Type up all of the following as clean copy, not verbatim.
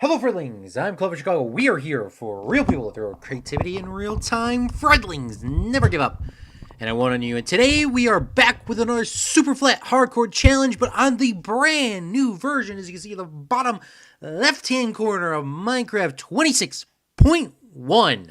Hello, Friendlings! I'm Claude from Chicago. We are here for real people with real creativity and real-time Friendlings. Never give up. And I want on you. And today we are back with another Superflat hardcore challenge, but on the brand new version, as you can see at the bottom left-hand corner of Minecraft 26.1.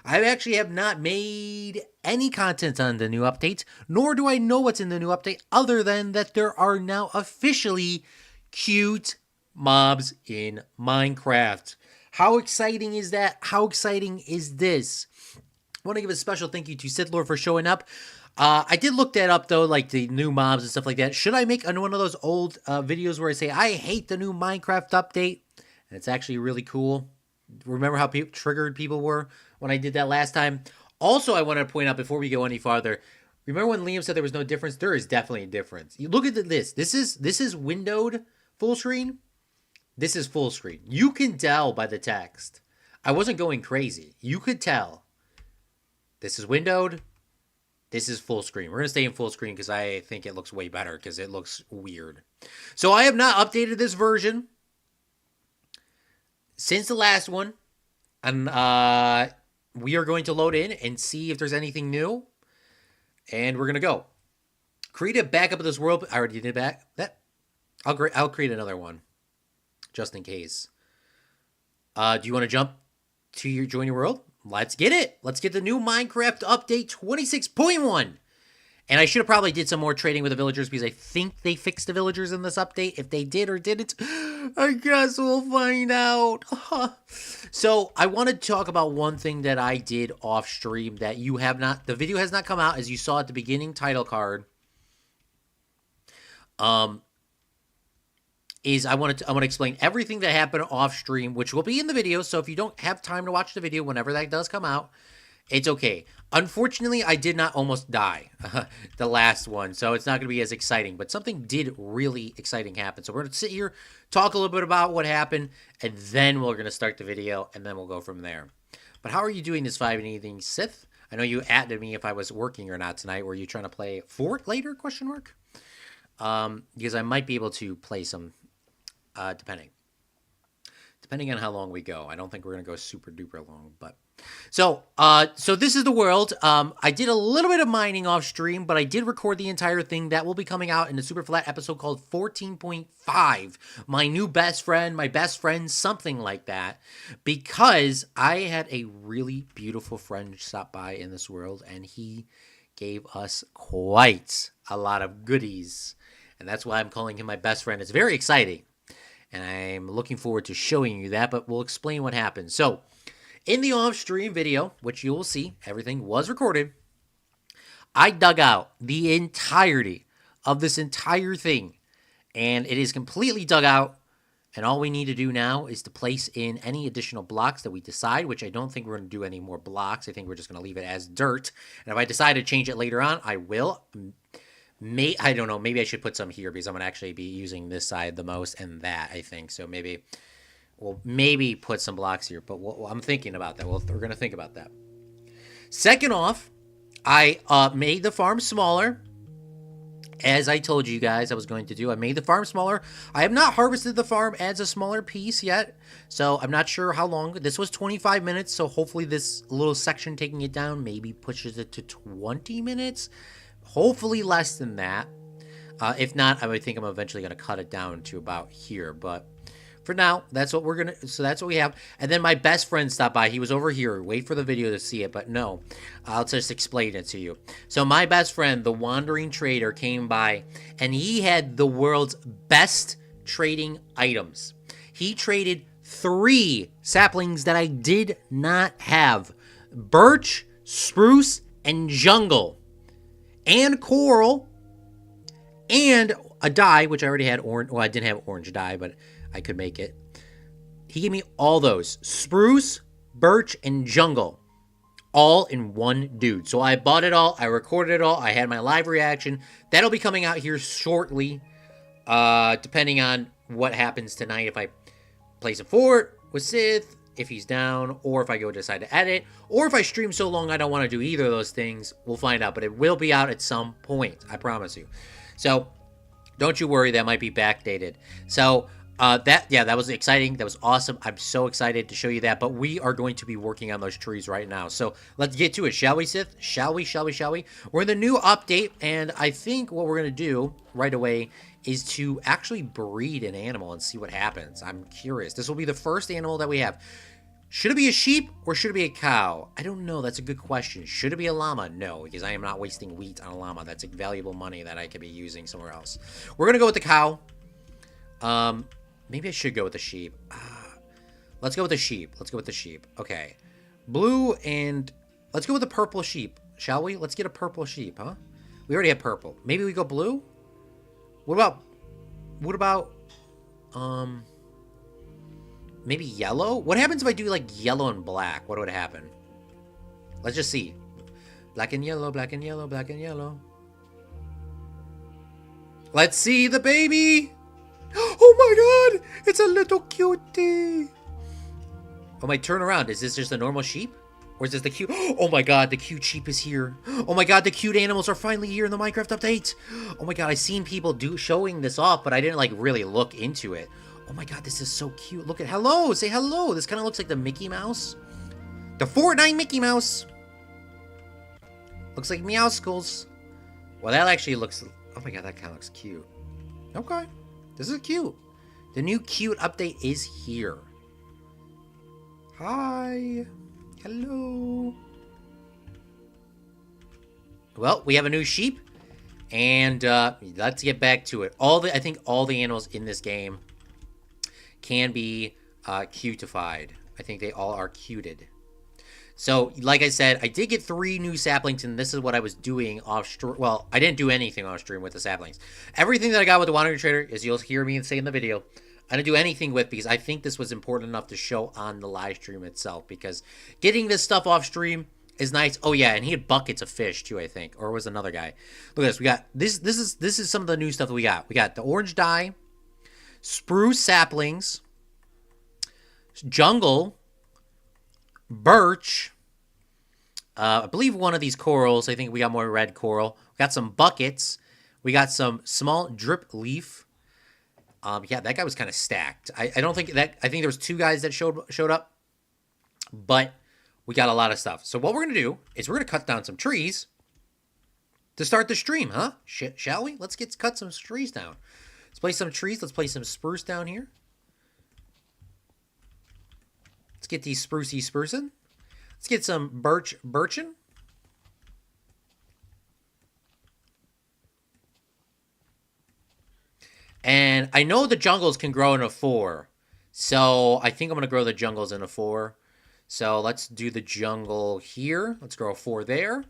I actually have not made any content on the new update, nor do I know what's in the new update, other than that there are now officially cute mobs in Minecraft. How exciting is that? How exciting is this? I want to give a special thank you to Sith Lord for showing up. I did look that up, though, like the new mobs and stuff like that. Should I make one of those old videos where I say, I hate the new Minecraft update? And it's actually really cool. Remember how triggered people were when I did that last time? Also, I want to point out before we go any farther, remember when Liam said there was no difference? There is definitely a difference. You look at this. This is windowed full screen. This is full screen. You can tell by the text. I wasn't going crazy. You could tell. This is windowed. This is full screen. We're going to stay in full screen because I think it looks way better because it looks weird. So I have not updated this version since the last one. And we are going to load in and see if there's anything new. And we're going to go. Create a backup of this world. I already did that. I'll create another one. Just in case. Do you want to jump to join your world? Let's get it. Let's get the new Minecraft update 26.1. And I should have probably did some more trading with the villagers because I think they fixed the villagers in this update. If they did or didn't, I guess we'll find out. So I want to talk about one thing that I did off stream that you have not, the video has not come out as you saw at the beginning title card. I want to explain everything that happened off stream, which will be in the video. So if you don't have time to watch the video whenever that does come out, it's okay. Unfortunately, I did not almost die the last one, so it's not going to be as exciting. But something did really exciting happen. So we're going to sit here, talk a little bit about what happened, and then we're going to start the video, and then we'll go from there. But how are you doing this 5 and anything, Sith? I know you added me if I was working or not tonight. Were you trying to play Fort later? Question mark. Because I might be able to play some. Depending on how long we go. I don't think we're going to go super duper long, but so this is the world. I did a little bit of mining off stream, but I did record the entire thing that will be coming out in the Superflat episode called 14.5. My new best friend, my best friend, something like that, because I had a really beautiful friend stop by in this world, and he gave us quite a lot of goodies, and that's why I'm calling him my best friend. It's very exciting. And I'm looking forward to showing you that, but we'll explain what happened. So, in the off-stream video, which you will see, everything was recorded, I dug out the entirety of this entire thing. And it is completely dug out. And all we need to do now is to place in any additional blocks that we decide, which I don't think we're going to do any more blocks. I think we're just going to leave it as dirt. And if I decide to change it later on, I will. I don't know. Maybe I should put some here because I'm going to actually be using this side the most and that, I think. So maybe we'll put some blocks here. But I'm thinking about that. We're going to think about that. Second off, I made the farm smaller. As I told you guys I was going to do. I made the farm smaller. I have not harvested the farm as a smaller piece yet. So I'm not sure how long. This was 25 minutes. So hopefully this little section taking it down maybe pushes it to 20 minutes. Hopefully less than that. If not, I would think I'm eventually going to cut it down to about here. But for now, that's what we're going to... So that's what we have. And then my best friend stopped by. He was over here. Wait for the video to see it. But no, I'll just explain it to you. So my best friend, the Wandering Trader, came by. And he had the world's best trading items. He traded 3 saplings that I did not have. Birch, spruce, and jungle. And coral, and a dye, which I already had orange. Well, I didn't have orange dye, but I could make it. He gave me all those. Spruce, birch, and jungle. All in one dude. So I bought it all. I recorded it all. I had my live reaction. That'll be coming out here shortly. Depending on what happens tonight. If I play some Fort with Sith. If he's down, or if I go decide to edit, or if I stream so long I don't want to do either of those things, we'll find out. But it will be out at some point, I promise you. So, don't you worry, that might be backdated. So, That was exciting. That was awesome. I'm so excited to show you that. But we are going to be working on those trees right now. So let's get to it, shall we, Sith? Shall we? Shall we? Shall we? We're in the new update, and I think what we're gonna do right away is to actually breed an animal and see what happens. I'm curious. This will be the first animal that we have. Should it be a sheep or should it be a cow? I don't know. That's a good question. Should it be a llama? No, because I am not wasting wheat on a llama. That's valuable money that I could be using somewhere else. We're gonna go with the cow. Maybe I should go with the sheep. Let's go with the sheep. Let's go with the sheep. Okay. Blue and... Let's go with the purple sheep, shall we? Let's get a purple sheep, huh? We already have purple. Maybe we go blue? What about... Maybe yellow? What happens if I do, like, yellow and black? What would happen? Let's just see. Black and yellow, black and yellow, black and yellow. Let's see the baby! Oh my god! It's a little cutie! Oh my, turn around. Is this just a normal sheep? Or is this the cute... Oh my god, the cute sheep is here. Oh my god, the cute animals are finally here in the Minecraft update. Oh my god, I've seen people showing this off, but I didn't, like, really look into it. Oh my god, this is so cute. Look at... Hello! Say hello! This kind of looks like the Mickey Mouse. The Fortnite Mickey Mouse! Looks like Meowskulls. Well, that actually looks... Oh my god, that kind of looks cute. Okay. This is cute. The new cute update is here. Hi. Hello. Well, we have a new sheep. And let's get back to it. I think all the animals in this game can be cutified. I think they all are cuted. So, like I said, I did get 3 new saplings, and this is what I was doing off stream. Well, I didn't do anything off stream with the saplings. Everything that I got with the Wandering Trader, as you'll hear me say in the video, I didn't do anything with because I think this was important enough to show on the live stream itself. Because getting this stuff off stream is nice. Oh yeah, and he had buckets of fish too, I think, or it was another guy. Look at this. We got this. This is some of the new stuff that we got. We got the orange dye, spruce saplings, jungle, birch. I believe one of these corals. I think we got more red coral. We got some buckets. We got some small drip leaf. Yeah, that guy was kind of stacked. I don't think that... I think there was 2 guys that showed up. But we got a lot of stuff. So what we're going to do is we're going to cut down some trees to start the stream, huh? Shall we? Let's cut some trees down. Let's place some trees. Let's place some spruce down here. Let's get these sprucing. Let's get some birchin. And I know the jungles can grow in a 4. So I think I'm going to grow the jungles in a 4. So let's do the jungle here. Let's grow a 4 there.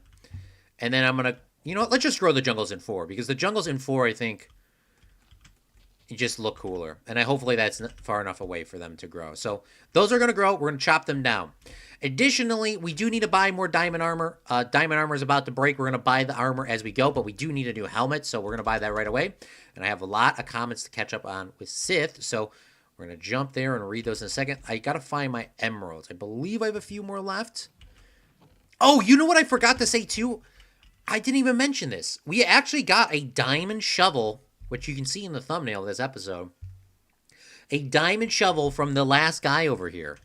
And then I'm going to... You know what? Let's just grow the jungles in 4. Because the jungles in 4, I think... You just look cooler. And hopefully that's far enough away for them to grow. So those are going to grow. We're going to chop them down. Additionally, we do need to buy more diamond armor. Diamond armor is about to break. We're going to buy the armor as we go, but we do need a new helmet, so we're going to buy that right away. And I have a lot of comments to catch up on with Sith, so we're going to jump there and read those in a second. I got to find my emeralds. I believe I have a few more left. Oh, you know what I forgot to say too? I didn't even mention this. We actually got a diamond shovel, which you can see in the thumbnail of this episode. A diamond shovel from the last guy over here.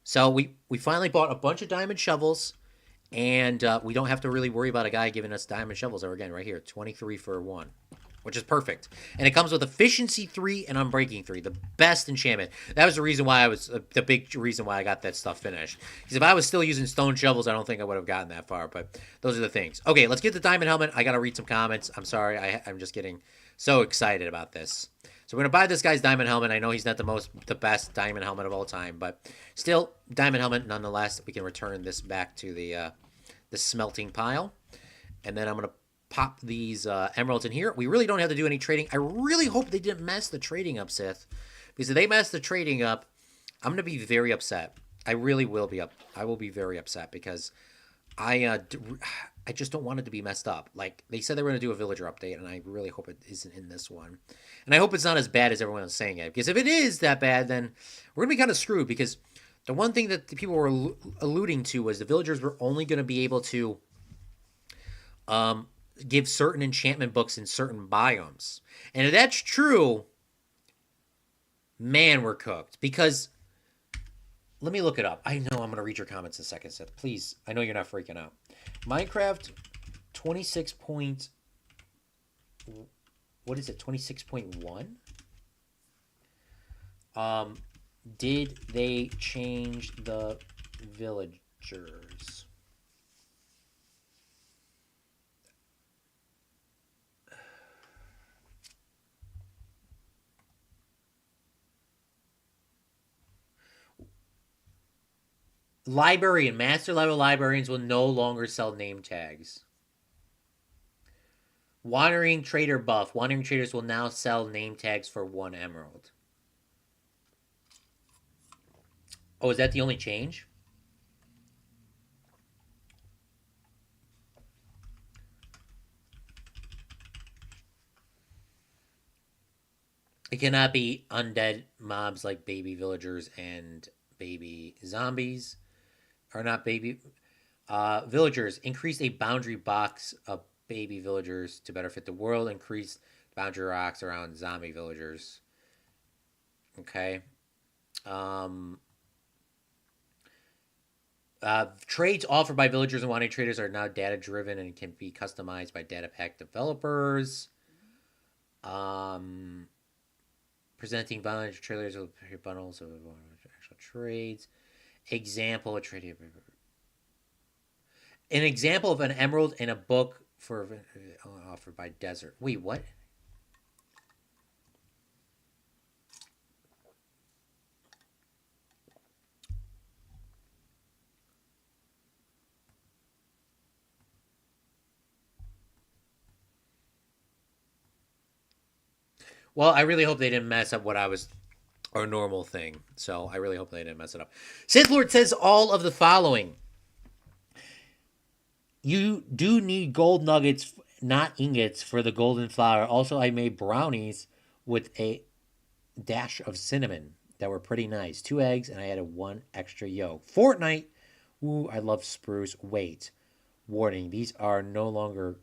So we finally bought a bunch of diamond shovels, and we don't have to really worry about a guy giving us diamond shovels ever again. Right here, 23 for 1, which is perfect. And it comes with efficiency 3 and unbreaking 3, the best enchantment. That was the reason why the big reason why I got that stuff finished. Because if I was still using stone shovels, I don't think I would have gotten that far. But those are the things. Okay, let's get the diamond helmet. I got to read some comments. I'm sorry, I'm just getting so excited about this. So we're going to buy this guy's diamond helmet. I know he's not the best diamond helmet of all time, but still, diamond helmet nonetheless. We can return this back to the smelting pile. And then I'm going to pop these emeralds in here. We really don't have to do any trading. I really hope they didn't mess the trading up, Sith. Because if they mess the trading up, I'm going to be very upset. I really will be I will be very upset because I just don't want it to be messed up. Like, they said they were going to do a villager update, and I really hope it isn't in this one. And I hope it's not as bad as everyone is saying it. Because if it is that bad, then we're going to be kind of screwed. Because the one thing that the people were alluding to was the villagers were only going to be able to give certain enchantment books in certain biomes. And if that's true, Man, we're cooked. Because, let me look it up. I know I'm going to read your comments in a second, Seth. Please, I know you're not freaking out. Minecraft 26 point... What is it? 26.1? Did they change the villagers? Librarian, master level librarians will no longer sell name tags. Wandering trader buff. Wandering traders will now sell name tags for 1 emerald. Oh, is that the only change? It cannot be undead mobs like baby villagers and baby zombies. Or not baby... villagers. Increase a boundary box of baby villagers to better fit the world. Increase boundary rocks around zombie villagers. Okay. Trades offered by villagers and wanting traders are now data driven and can be customized by data pack developers. Presenting voluntary trailers with bundles of actual trades. Example of trade. An example of an emerald in a book for offered by Desert. Wait, what? Well, I really hope they didn't mess up what I was our normal thing. So I really hope they didn't mess it up. Sith Lord says all of the following. You do need gold nuggets, not ingots, for the golden flour. Also, I made brownies with a dash of cinnamon that were pretty nice. 2 eggs, and I added 1 extra yolk. Fortnite. Ooh, I love spruce. Wait. Warning. These are no longer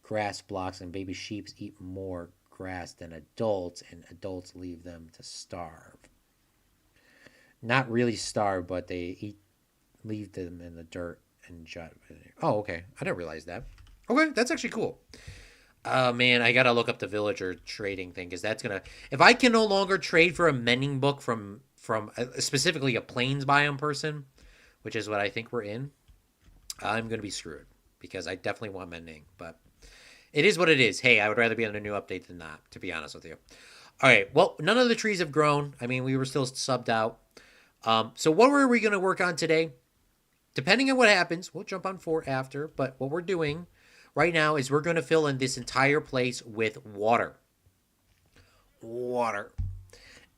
grass blocks, and baby sheep eat more grass than adults, and adults leave them to starve. Not really starve, but they leave them in the dirt and jut. Oh, okay. I didn't realize that. Okay, that's actually cool. Man, I gotta look up the villager trading thing because that's gonna. If I can no longer trade for a mending book from specifically a plains biome person, which is what I think we're in, I'm gonna be screwed because I definitely want mending, but it is what it is. Hey, I would rather be on a new update than not, to be honest with you. All right. Well, none of the trees have grown. I mean, we were still subbed out. So what were we going to work on today? Depending on what happens, we'll jump on 4 after. But what we're doing right now is we're going to fill in this entire place with water. Water.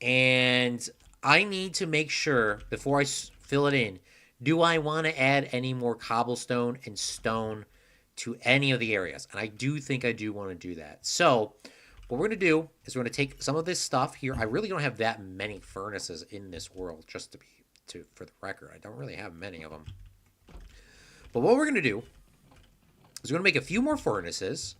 And I need to make sure, before I fill it in, do I want to add any more cobblestone and stone to any of the areas? And I do think I do want to do that. So what we're going to do is we're going to take some of this stuff here. I really don't have that many furnaces in this world, just for the record. I don't really have many of them. But what we're going to do is we're going to make a few more furnaces.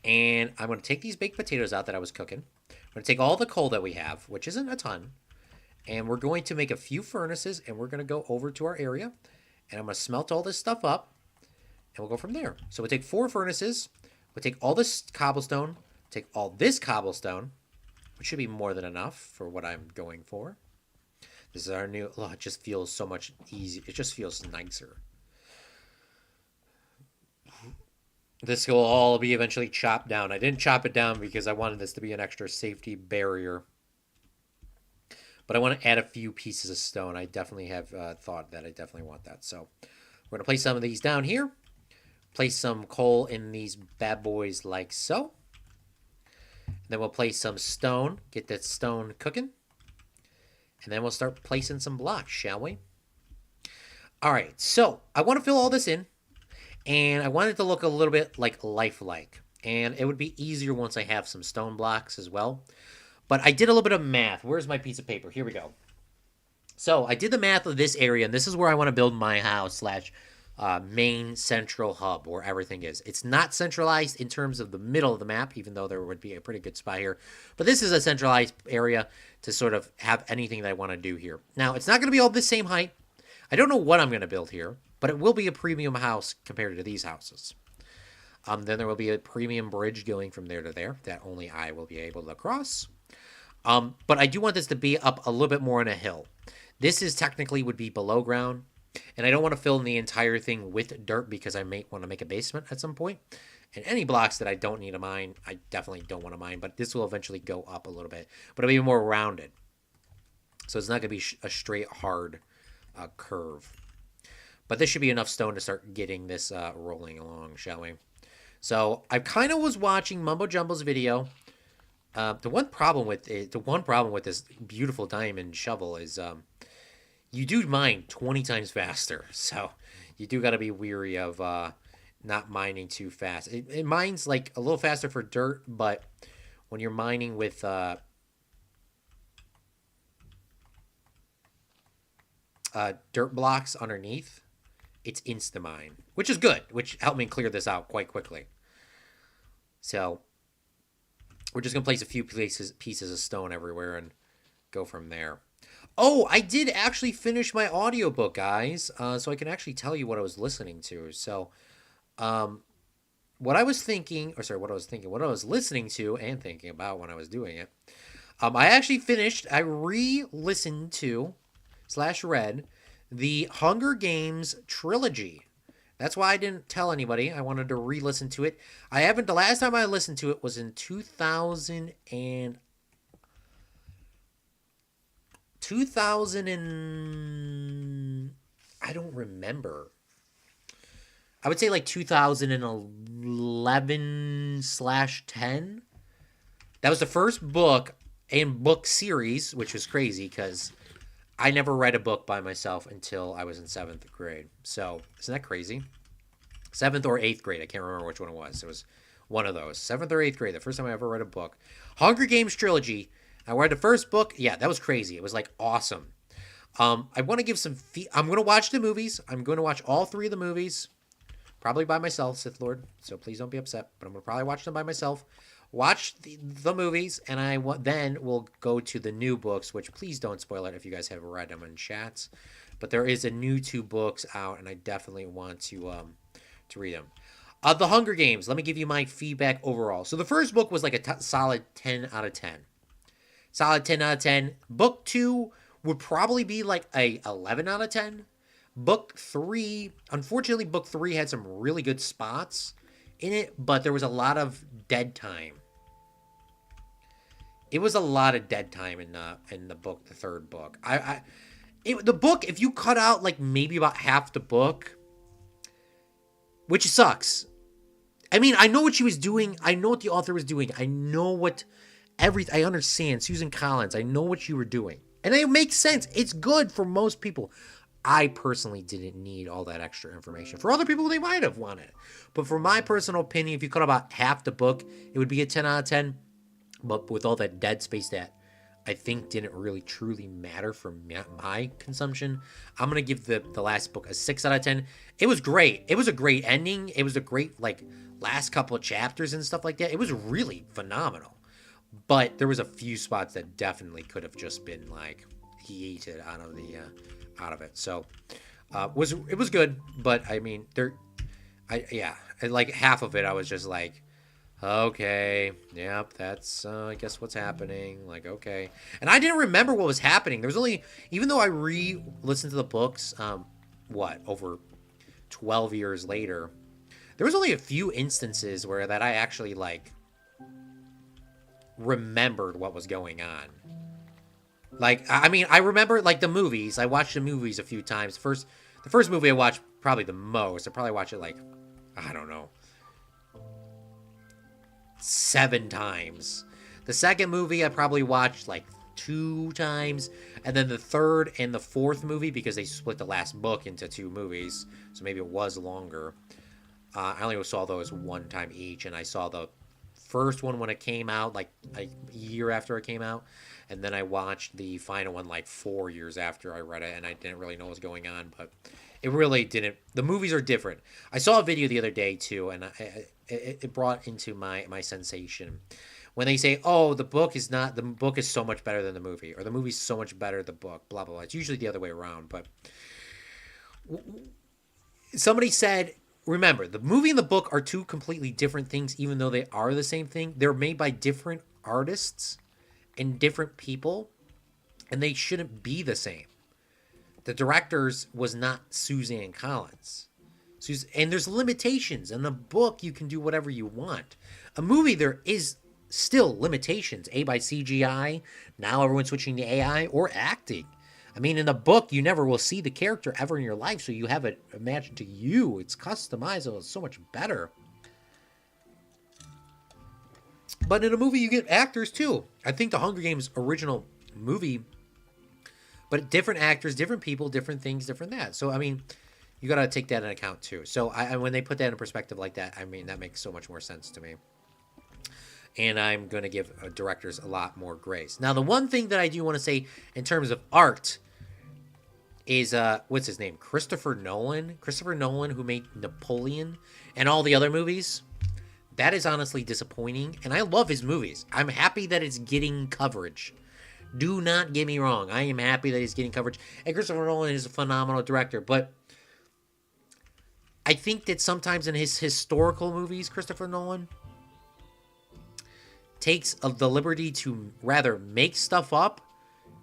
And I'm going to take these baked potatoes out that I was cooking. I'm going to take all the coal that we have, which isn't a ton. And we're going to make a few furnaces. And we're going to go over to our area. And I'm going to smelt all this stuff up. And we'll go from there. So we'll take 4 furnaces. We'll take all this cobblestone. Take all this cobblestone. Which should be more than enough for what I'm going for. This is our new... Oh, it just feels so much easier. It just feels nicer. This will all be eventually chopped down. I didn't chop it down because I wanted this to be an extra safety barrier. But I want to add a few pieces of stone. I definitely have thought that I definitely want that. So we're going to place some of these down here. Place some coal in these bad boys like so. Then we'll place some stone. Get that stone cooking. And then we'll start placing some blocks, shall we? All right, so I want to fill all this in. And I want it to look a little bit like lifelike. And it would be easier once I have some stone blocks as well. But I did a little bit of math. Where's my piece of paper? Here we go. So I did the math of this area. And this is where I want to build my house slash main central hub where everything is. It's not centralized in terms of the middle of the map, even though there would be a pretty good spot here. But this is a centralized area to sort of have anything that I want to do here. Now, it's not going to be all the same height. I don't know what I'm going to build here, but it will be a premium house compared to these houses. Then there will be a premium bridge going from there to there that only I will be able to cross. But I do want this to be up a little bit more on a hill. This is technically would be below ground. And I don't want to fill in the entire thing with dirt because I may want to make a basement at some point. And any blocks that I don't need to mine, I definitely don't want to mine. But this will eventually go up a little bit. But it'll be more rounded. So it's not going to be a straight, hard curve. But this should be enough stone to start getting this rolling along, shall we? So I kind of was watching Mumbo Jumbo's video. The one problem with this beautiful diamond shovel is... you do mine 20 times faster, so you do got to be weary of not mining too fast. It mines like a little faster for dirt, but when you're mining with dirt blocks underneath, it's insta-mine, which is good, which helped me clear this out quite quickly. So we're just going to place a few pieces of stone everywhere and go from there. Oh, I did actually finish my audiobook, guys, so I can actually tell you what I was listening to. So, what I was listening to and thinking about when I was doing it, I actually finished, I re-listened to, / read, the Hunger Games trilogy. That's why I didn't tell anybody. I wanted to re-listen to it. The last time I listened to it was in 2000 and I don't remember. I would say like 2011/10. That was the first book and book series, which was crazy because I never read a book by myself until I was in 7th grade. So, isn't that crazy? 7th or 8th grade. I can't remember which one it was. It was one of those. 7th or 8th grade. The first time I ever read a book. Hunger Games trilogy. I read the first book. Yeah, that was crazy. It was like awesome. I want to give some... I'm going to watch the movies. I'm going to watch all 3 of the movies. Probably by myself, Sith Lord. So please don't be upset. But I'm going to probably watch them by myself. Watch the movies. And then we'll go to the new books. Which please don't spoil it if you guys have read them in chats. But there is a new 2 books out. And I definitely want to read them. The Hunger Games. Let me give you my feedback overall. So the first book was like a solid 10 out of 10. Solid 10 out of 10. Book 2 would probably be like a 11 out of 10. Book 3, unfortunately, Book 3 had some really good spots in it, but there was a lot of dead time. It was a lot of dead time in the book, the third book. The book, if you cut out like maybe about half the book, which sucks. I mean, I know what she was doing. I know what the author was doing. I know what... I understand. Susan Collins, I know what you were doing. And it makes sense. It's good for most people. I personally didn't need all that extra information. For other people, they might have wanted it. But for my personal opinion, if you cut about half the book, it would be a 10 out of 10. But with all that dead space that I think didn't really truly matter for my consumption, I'm going to give the last book a 6 out of 10. It was great. It was a great ending. It was a great, last couple of chapters and stuff like that. It was really phenomenal. But there was a few spots that definitely could have just been yeeted out of it. So it was good, but I mean half of it I was just like, okay, yep, that's I guess what's happening. Like, okay. And I didn't remember what was happening. There was only, even though I re-listened to the books, over 12 years later, there was only a few instances where that I actually remembered what was going on. I remember the movies. I watched the movies a few times. The first movie I watched probably the most. I probably watched it I don't know, 7 times. The second movie I probably watched 2 times, and then the third and the fourth movie, because they split the last book into 2 movies, so maybe it was longer. I only saw those 1 time each, and I saw the first one when it came out, a year after it came out, and then I watched the final one 4 years after I read it, and I didn't really know what was going on, but It really didn't. The movies are different. I saw a video the other day too, and it brought into my sensation when they say, "Oh, the book is so much better than the movie, or the movie's so much better than the book." Blah blah blah. It's usually the other way around. But somebody said, "Remember, the movie and the book are two completely different things, even though they are the same thing. They're made by different artists and different people, and they shouldn't be the same." The directors was not Suzanne Collins. And there's limitations. In the book, you can do whatever you want. A movie, there is still limitations. A, by CGI. Now everyone's switching to AI or acting. I mean, in the book, you never will see the character ever in your life, so you have it imagined to you. It's customizable. It's so much better. But in a movie, you get actors, too. I think the Hunger Games original movie, but different actors, different people, different things, different that. So, I mean, you got to take that into account, too. So, when they put that in perspective like that, I mean, that makes so much more sense to me. And I'm going to give directors a lot more grace. Now, the one thing that I do want to say in terms of art is, what's his name? Christopher Nolan. Christopher Nolan, who made Napoleon and all the other movies. That is honestly disappointing. And I love his movies. I'm happy that it's getting coverage. Do not get me wrong. I am happy that he's getting coverage. And Christopher Nolan is a phenomenal director. But I think that sometimes in his historical movies, Christopher Nolan takes the liberty to rather make stuff up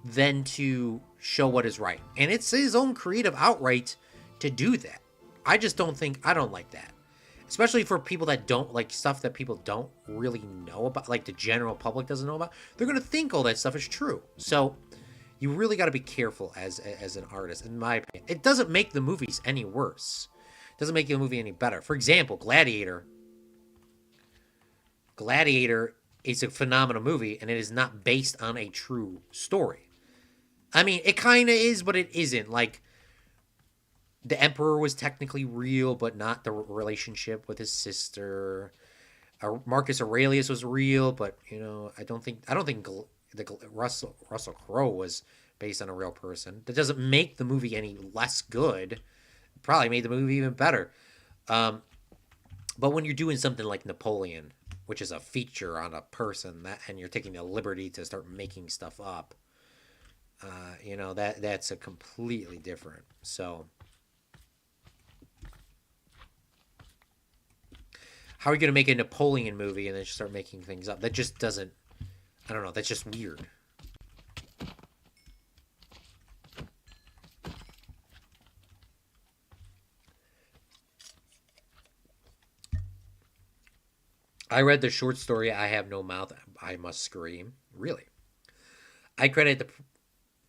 than to show what is right. And it's his own creative outright to do that. I don't like that. Especially for people that don't like stuff that people don't really know about, like the general public doesn't know about. They're going to think all that stuff is true. So you really got to be careful as an artist, in my opinion. It doesn't make the movies any worse. It doesn't make the movie any better. For example, Gladiator. Gladiator is a phenomenal movie, and it is not based on a true story. I mean, it kind of is, but it isn't. Like, the Emperor was technically real, but not the relationship with his sister. Marcus Aurelius was real, but I don't think Russell Crowe was based on a real person. That doesn't make the movie any less good. It probably made the movie even better. But when you're doing something like Napoleon, which is a feature on a person, and you're taking the liberty to start making stuff up, that's a completely different. So. How are you going to make a Napoleon movie and then just start making things up? That just doesn't, I don't know, that's just weird. I read the short story, I Have No Mouth, I Must Scream. Really? I credit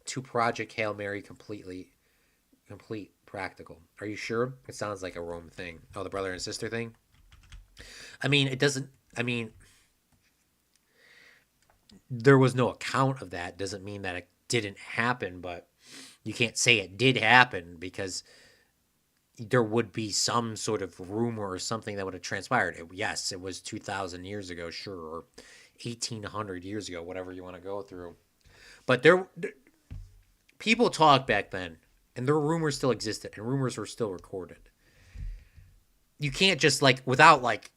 to Project Hail Mary complete practical. Are you sure? It sounds like a Rome thing. Oh, the brother and sister thing? I mean, there was no account of that. Doesn't mean that it didn't happen, but you can't say it did happen because there would be some sort of rumor or something that would have transpired. Yes, it was 2,000 years ago, sure, or 1,800 years ago, whatever you want to go through. But people talked back then, and their rumors still existed, and rumors were still recorded. You can't just without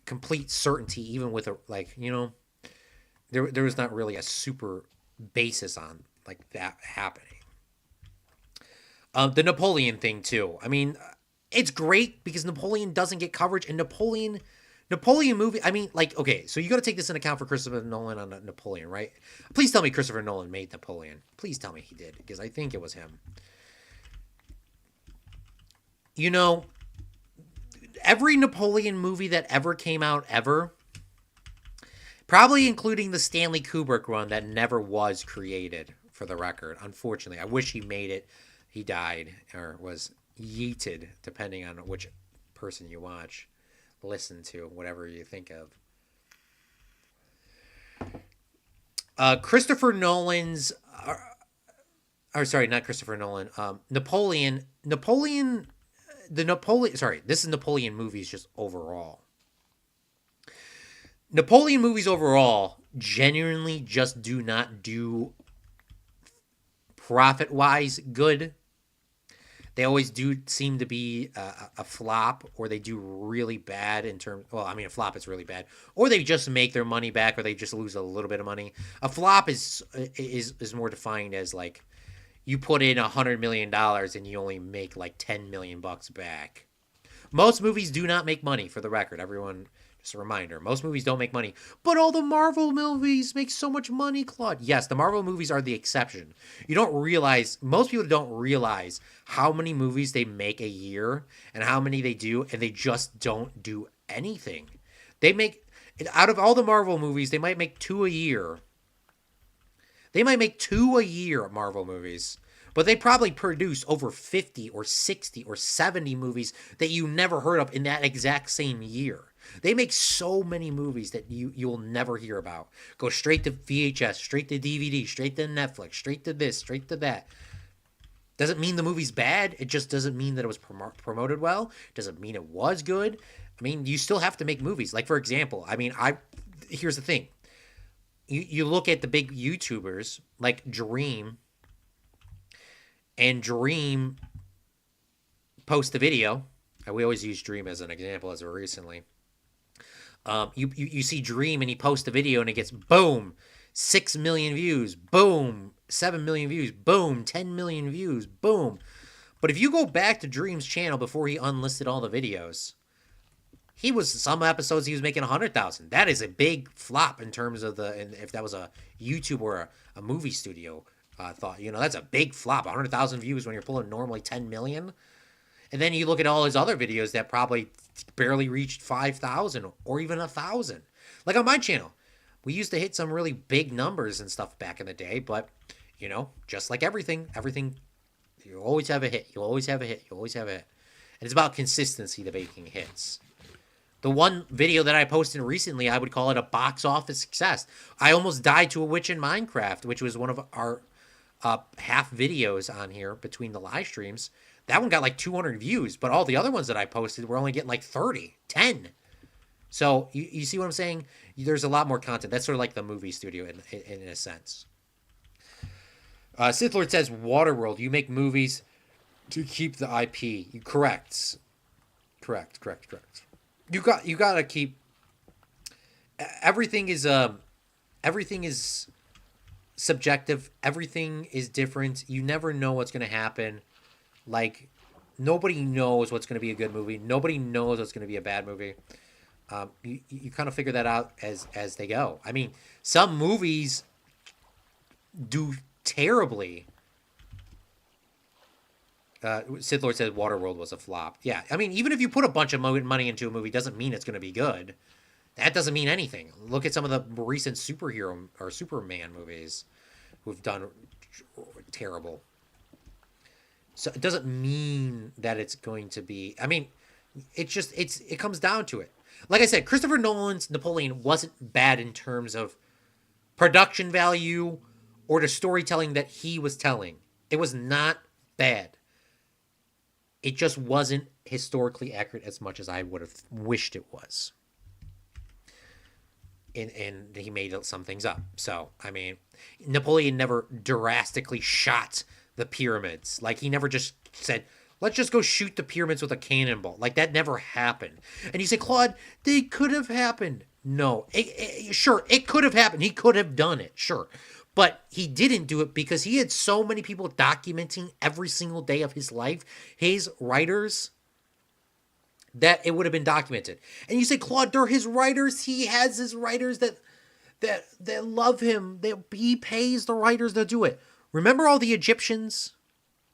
complete certainty, even with there was not really a super basis on that happening. The Napoleon thing too. I mean, it's great because Napoleon doesn't get coverage, and Napoleon movie. I mean, okay, so you got to take this into account for Christopher Nolan on Napoleon, right? Please tell me Christopher Nolan made Napoleon. Please tell me he did, because I think it was him. Every Napoleon movie that ever came out ever, probably including the Stanley Kubrick one that never was created, for the record. Unfortunately, I wish he made it. He died, or was yeeted, depending on which person you watch, listen to, whatever you think of. Christopher Nolan's, or sorry, not Christopher Nolan. Napoleon. This is Napoleon movies just overall. Napoleon movies overall genuinely just do not do profit-wise good. They always do seem to be a flop, or they do really bad in terms. Well, I mean, a flop is really bad, or they just make their money back, or they just lose a little bit of money. A flop is more defined as like you put in $100 million and you only make like 10 million bucks back. Most movies do not make money, for the record. Everyone, just a reminder, most movies don't make money. But all the Marvel movies make so much money, Claude. Yes, the Marvel movies are the exception. You don't realize, most people don't realize how many movies they make a year and how many they do, and they just don't do anything. They make, out of all the Marvel movies, they might make two a year. They might make two a year, Marvel movies. But they probably produce over 50 or 60 or 70 movies that you never heard of in that exact same year. They make so many movies that you'll never hear about. Go straight to VHS, straight to DVD, straight to Netflix, straight to this, straight to that. Doesn't mean the movie's bad. It just doesn't mean that it was promoted well. Doesn't mean it was good. I mean, you still have to make movies. Like, for example, I mean, here's the thing. You look at the big YouTubers like Dream, and Dream post a video. We always use Dream as an example as of recently. You see Dream and he posts a video and it gets boom, 6 million views, boom, 7 million views, boom, 10 million views, boom. But if you go back to Dream's channel before he unlisted all the videos, some episodes he was making 100,000. That is a big flop in terms of if that was a YouTube or a movie studio thought, that's a big flop. 100,000 views when you're pulling normally 10 million. And then you look at all his other videos that probably barely reached 5,000 or even 1,000. Like on my channel, we used to hit some really big numbers and stuff back in the day, but just like everything, you always have a hit. You always have a hit. You always have a hit. And it's about consistency to making hits. The one video that I posted recently, I would call it a box office success. I almost died to a witch in Minecraft, which was one of our half videos on here between the live streams. That one got like 200 views, but all the other ones that I posted were only getting like 30, 10. So you see what I'm saying? There's a lot more content. That's sort of like the movie studio in a sense. Sith Lord says, Waterworld, you make movies to keep the IP. Correct. You got to keep, everything is subjective. Everything is different. You never know what's going to happen. Like, nobody knows what's going to be a good movie. Nobody knows what's going to be a bad movie. You kind of figure that out as they go. I mean, some movies do terribly. Sith Lord says Waterworld was a flop. Yeah, I mean, even if you put a bunch of money into a movie, doesn't mean it's going to be good. That doesn't mean anything. Look at some of the recent superhero or Superman movies who've done terrible. So it doesn't mean that it's going to be. I mean, it comes down to it. Like I said, Christopher Nolan's Napoleon wasn't bad in terms of production value or the storytelling that he was telling. It was not bad. It just wasn't historically accurate as much as I would have wished it was. And he made some things up. So, I mean, Napoleon never drastically shot the pyramids. Like, he never just said, let's just go shoot the pyramids with a cannonball. Like, that never happened. And you say, Claude, they could have happened. No. Sure, it could have happened. He could have done it. Sure. But he didn't do it because he had so many people documenting every single day of his life, his writers, that it would have been documented. And you say, Claude, they're his writers. He has his writers that love him. He pays the writers to do it. Remember all the Egyptians?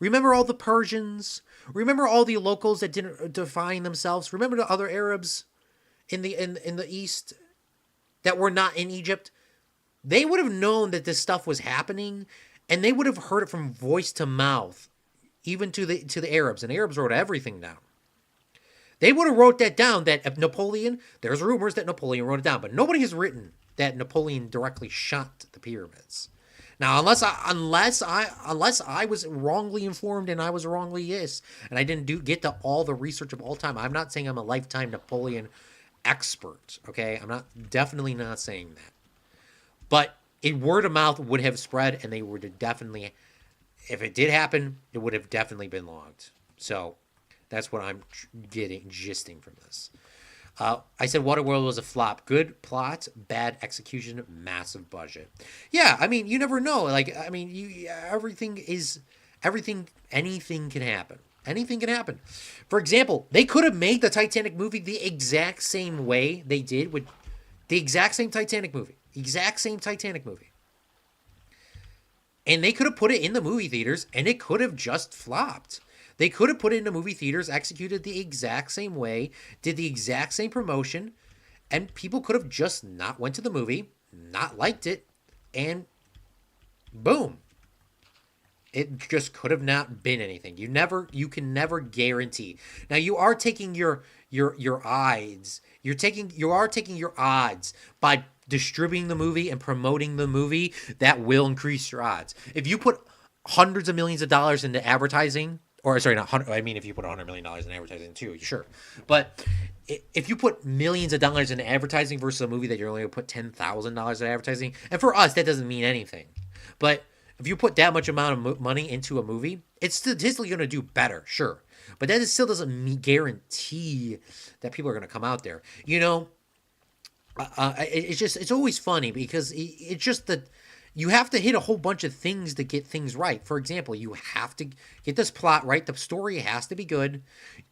Remember all the Persians? Remember all the locals that didn't define themselves? Remember the other Arabs in the East that were not in Egypt? They would have known that this stuff was happening, and they would have heard it from voice to mouth, even to the Arabs. And Arabs wrote everything down. They would have wrote that down, that if Napoleon, there's rumors that Napoleon wrote it down, but nobody has written that Napoleon directly shot the pyramids. Now, unless I was wrongly informed and I was wrongly and I didn't get to all the research of all time. I'm not saying I'm a lifetime Napoleon expert, okay? Definitely not saying that. But word of mouth would have spread, and they would have definitely, if it did happen, it would have definitely been logged. So that's what I'm gisting from this. I said Waterworld was a flop. Good plot, bad execution, massive budget. Yeah, I mean, you never know. Like, I mean, anything can happen. Anything can happen. For example, they could have made the Titanic movie the exact same way they did with the exact same Titanic movie. Exact same Titanic movie. And they could have put it in the movie theaters and it could have just flopped. They could have put it in the movie theaters, executed the exact same way, did the exact same promotion, and people could have just not went to the movie, not liked it, and boom. It just could have not been anything. You can never guarantee. Now you are taking your odds. You are taking your odds by distributing the movie and promoting the movie. That will increase your odds. If you put hundreds of millions of dollars into advertising, or sorry, not hundred. I mean, if you put $100 million in advertising too, sure. But if you put millions of dollars into advertising versus a movie that you're only going to put $10,000 in advertising, and for us that doesn't mean anything, but if you put that much amount of money into a movie, it's statistically going to do better, sure. But that still doesn't guarantee that people are going to come out there. You know, it's always funny because it's just that you have to hit a whole bunch of things to get things right. For example, you have to get this plot right. The story has to be good.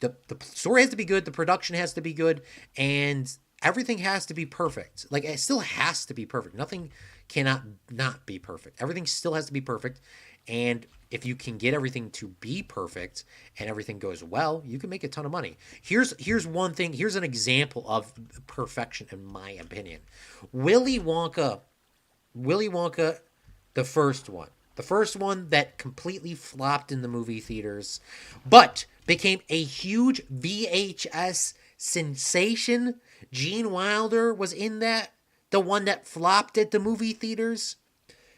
The story has to be good. The production has to be good. And everything has to be perfect. Like, it still has to be perfect. Nothing cannot not be perfect. Everything still has to be perfect. And if you can get everything to be perfect and everything goes well, you can make a ton of money. Here's one thing. Here's an example of perfection, in my opinion. Willy Wonka, the first one that completely flopped in the movie theaters, but became a huge VHS sensation. Gene Wilder was in that. The one that flopped at the movie theaters.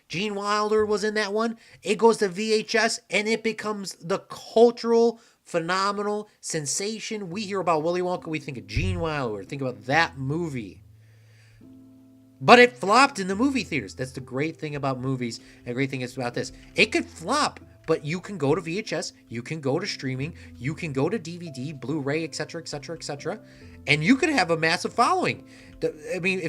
Gene Wilder was in that one. It goes to VHS and it becomes the cultural, phenomenal sensation. We hear about Willy Wonka, we think of Gene Wilder, think about that movie. But it flopped in the movie theaters. That's the great thing about movies. And the great thing is about this. It could flop, but you can go to VHS, you can go to streaming, you can go to DVD, Blu-ray, etc., etc., etc., and you could have a massive following. I mean,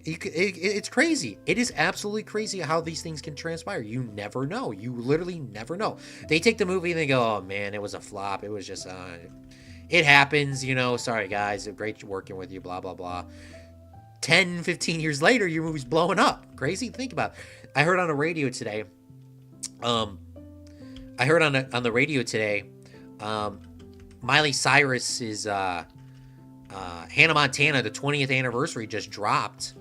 it's crazy. It is absolutely crazy how these things can transpire. You never know. You literally never know. They take the movie and they go, oh man, it was a flop. It was just, it happens, you know, sorry guys, great working with you, blah, blah, blah. 10, 15 years later, your movie's blowing up. Crazy? Think about it. I heard on the radio today, Miley Cyrus's Hannah Montana, the 20th anniversary just dropped.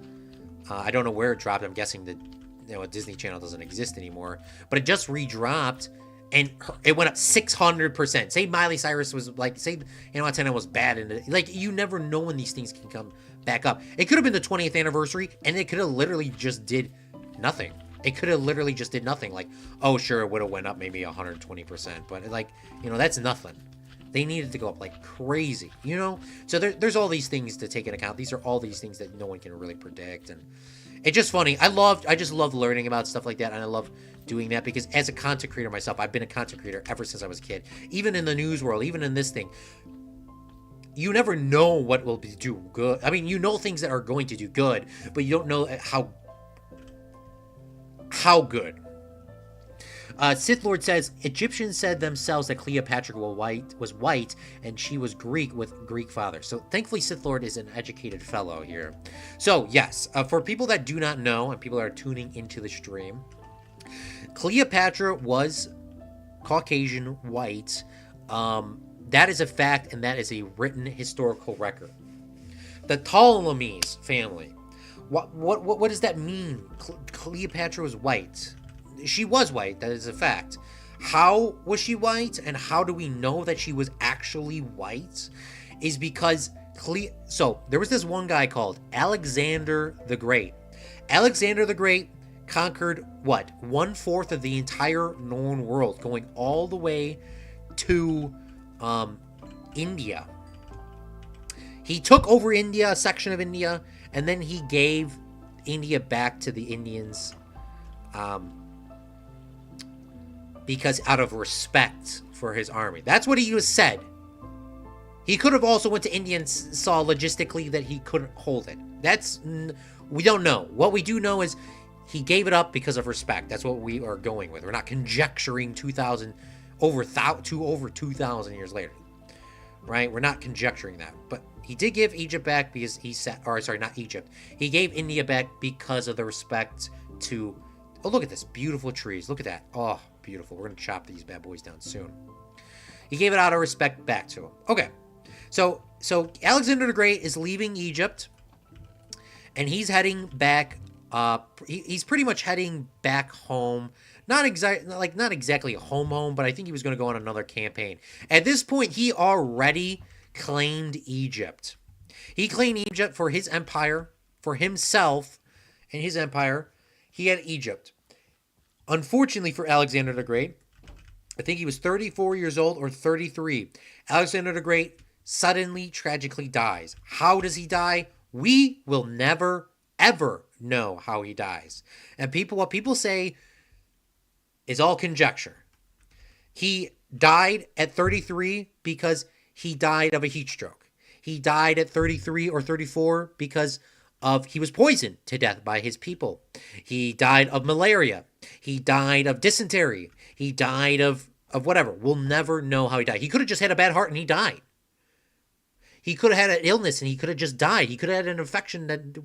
I don't know where it dropped. I'm guessing that Disney Channel doesn't exist anymore. But it just re-dropped, and it went up 600%. Say Miley Cyrus was say Hannah Montana was bad, and you never know when these things can come back up. It could have been the 20th anniversary, and it could have literally just did nothing. It could have literally just did nothing. Like, oh sure, it would have went up maybe 120%, but that's nothing. They needed to go up like crazy, you know? So there's all these things to take into account. These are all these things that no one can really predict. And it's just funny. I just love learning about stuff like that. And I love doing that because as a content creator myself, I've been a content creator ever since I was a kid. Even in the news world, even in this thing, you never know what will do good. I mean, you know things that are going to do good, but you don't know how good. Sith Lord says, Egyptians said themselves that Cleopatra was white and she was Greek with Greek father. So thankfully Sith Lord is an educated fellow here. So yes, for people that do not know and people that are tuning into the stream, Cleopatra was Caucasian white. That is a fact and that is a written historical record. The Ptolemies family. What does that mean? Cleopatra was white. She was white, that is a fact. How was she white, and how do we know that she was actually white? Is because so there was this one guy called Alexander the Great. Alexander the Great conquered 1/4 of the entire known world, going all the way to India. He took over India, a section of India, and then he gave India back to the Indians. because out of respect for his army. That's what he was said. He could have also went to India and saw logistically that he couldn't hold it. We don't know. What we do know is he gave it up because of respect. That's what we are going with. We're not conjecturing over 2,000 years later, right? We're not conjecturing that. But he did give Egypt back because he said, or sorry, not Egypt. He gave India back because of the respect to, oh, look at this, beautiful trees. Look at that. Oh, beautiful. We're going to chop these bad boys down soon. He gave it out of respect back to him. Okay. So Alexander the Great is leaving Egypt, and he's heading back. He's pretty much heading back home. Not exactly home, but I think he was going to go on another campaign. At this point, he already claimed Egypt. He claimed Egypt for his empire, for himself and his empire. He had Egypt. Unfortunately for Alexander the Great, I think he was 34 years old or 33. Alexander the Great suddenly, tragically dies. How does he die? We will never, ever know how he dies. And what people say is all conjecture. He died at 33 because he died of a heat stroke. He died at 33 or 34 because he was poisoned to death by his people. He died of malaria. He died of dysentery. He died of whatever. We'll never know how he died. He could have just had a bad heart and he died. He could have had an illness and he could have just died. He could have had an infection an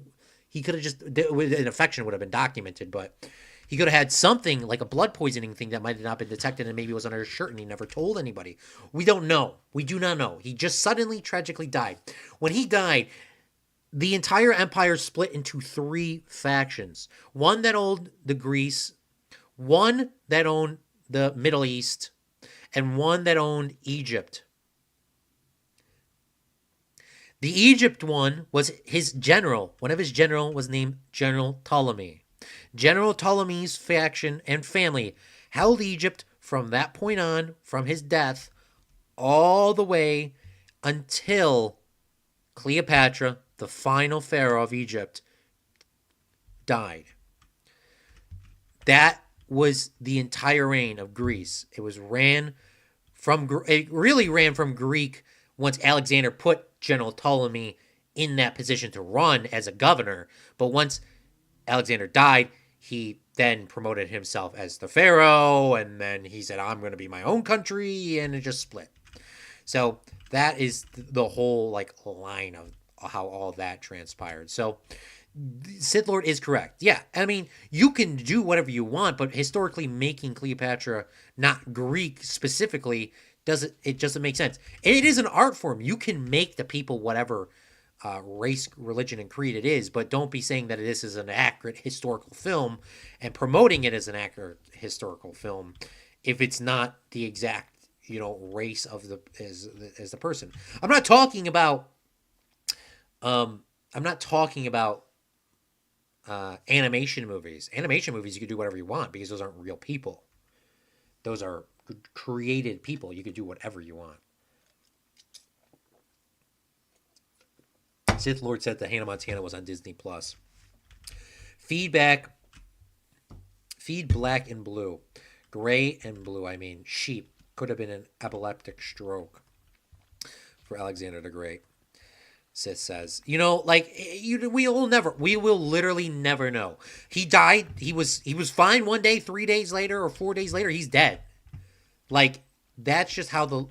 infection would have been documented, but he could have had something like a blood poisoning thing that might have not been detected and maybe was under his shirt and he never told anybody. We don't know. We do not know. He just suddenly, tragically died. When he died, the entire empire split into 3 factions. One that owned the Greece, one that owned the Middle East, and one that owned Egypt. The Egypt one was his general. One of his general was named General Ptolemy. General Ptolemy's faction and family held Egypt from that point on, from his death, all the way until Cleopatra, the final pharaoh of Egypt, died. That was the entire reign of Greece. It really ran from Greek once Alexander put General Ptolemy in that position to run as a governor. But once Alexander died, he then promoted himself as the pharaoh, and then he said, I'm going to be my own country, and it just split. So that is the whole line of how all that transpired. So Sith Lord is correct. Yeah, I mean, you can do whatever you want, but historically making Cleopatra not Greek specifically doesn't make sense. It is an art form. You can make the people whatever race, religion, and creed it is, but don't be saying that this is an accurate historical film and promoting it as an accurate historical film if it's not the exact race of as the person. I'm not talking about animation movies. Animation movies, you can do whatever you want because those aren't real people. Those are created people. You could do whatever you want. Sith Lord said that Hannah Montana was on Disney Plus. Feed black and blue. Gray and blue, I mean, sheep. Could have been an epileptic stroke for Alexander the Great. Sith says, we will literally never know. He died. He was fine one day, 3 days later, or 4 days later, he's dead. That's just how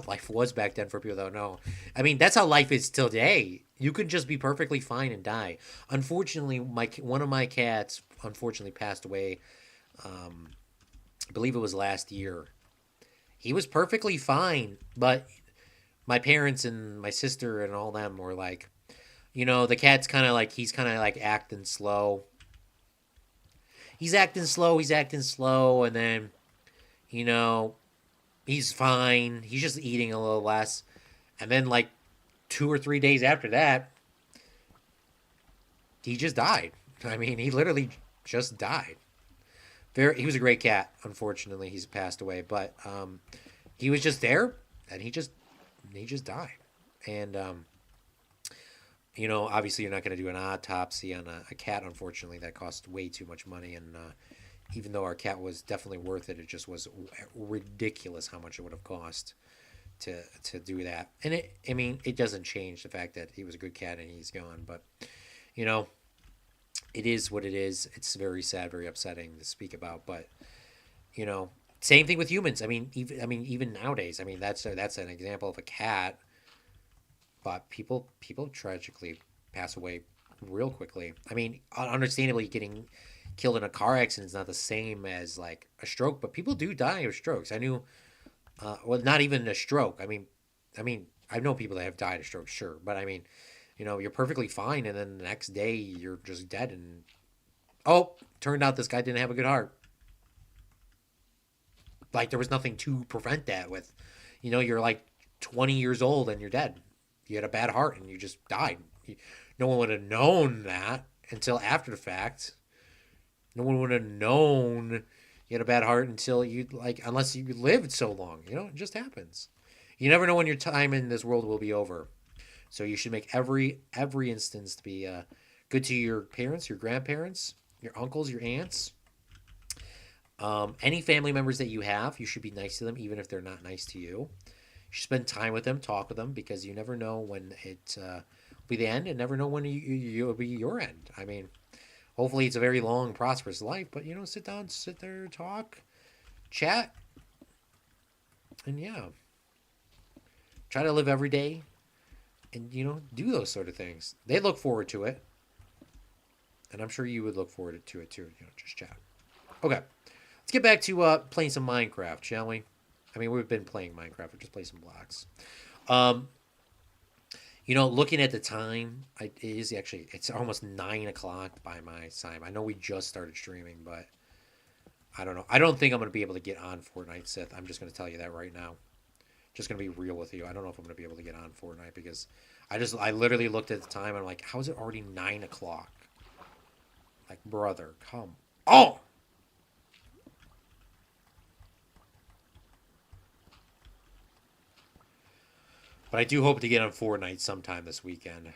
life was back then for people that don't know. I mean, that's how life is today. You could just be perfectly fine and die. Unfortunately, one of my cats passed away. I believe it was last year. He was perfectly fine, but my parents and my sister and all them were like, the cat's kind of he's kind of acting slow. He's acting slow, and then, he's fine. He's just eating a little less. And then 2 or 3 days after that, he just died. I mean, he literally just died. He was a great cat. Unfortunately, he's passed away, but he was just there, and he just died. And obviously you're not going to do an autopsy on a cat. Unfortunately, that costs way too much money, and Even though our cat was definitely worth it, it just was ridiculous how much it would have cost to do that. And I mean, it doesn't change the fact that he was a good cat and he's gone. But you know, it is what it is. It's very sad, very upsetting to speak about. But you know, same thing with humans. I mean, even nowadays. I mean, that's an example of a cat. But people tragically pass away real quickly. I mean, understandably, getting killed in a car accident is not the same as like a stroke, but people do die of strokes. I knew, well, not even a stroke. I mean, I know people that have died of strokes, sure, but I mean, you're perfectly fine, and then the next day you're just dead, and oh, turned out this guy didn't have a good heart. Like there was nothing to prevent that with, you're like 20 years old and you're dead. You had a bad heart and you just died. No one would have known that until after the fact. No one would have known you had a bad heart until you like, unless you lived so long. It just happens. You never know when your time in this world will be over. So you should make every instance to be good to your parents, your grandparents, your uncles, your aunts, any family members that you have. You should be nice to them, even if they're not nice to you. You should spend time with them, talk with them, because you never know when it will be the end, and never know when will be your end. I mean, hopefully it's a very long, prosperous life, but sit down, sit there, talk, chat, and yeah, try to live every day, and do those sort of things. They look forward to it, and I'm sure you would look forward to it too. Just chat. Okay, let's get back to playing some Minecraft, shall we? I mean, we've been playing Minecraft. We'll just play some blocks. Um, looking at the time, it's almost 9 o'clock by my time. I know we just started streaming, but I don't know. I don't think I'm going to be able to get on Fortnite, Sith. I'm just going to tell you that right now. Just going to be real with you. I don't know if I'm going to be able to get on Fortnite because I literally looked at the time and I'm like, how is it already 9 o'clock? Like, brother, come on. But I do hope to get on Fortnite sometime this weekend.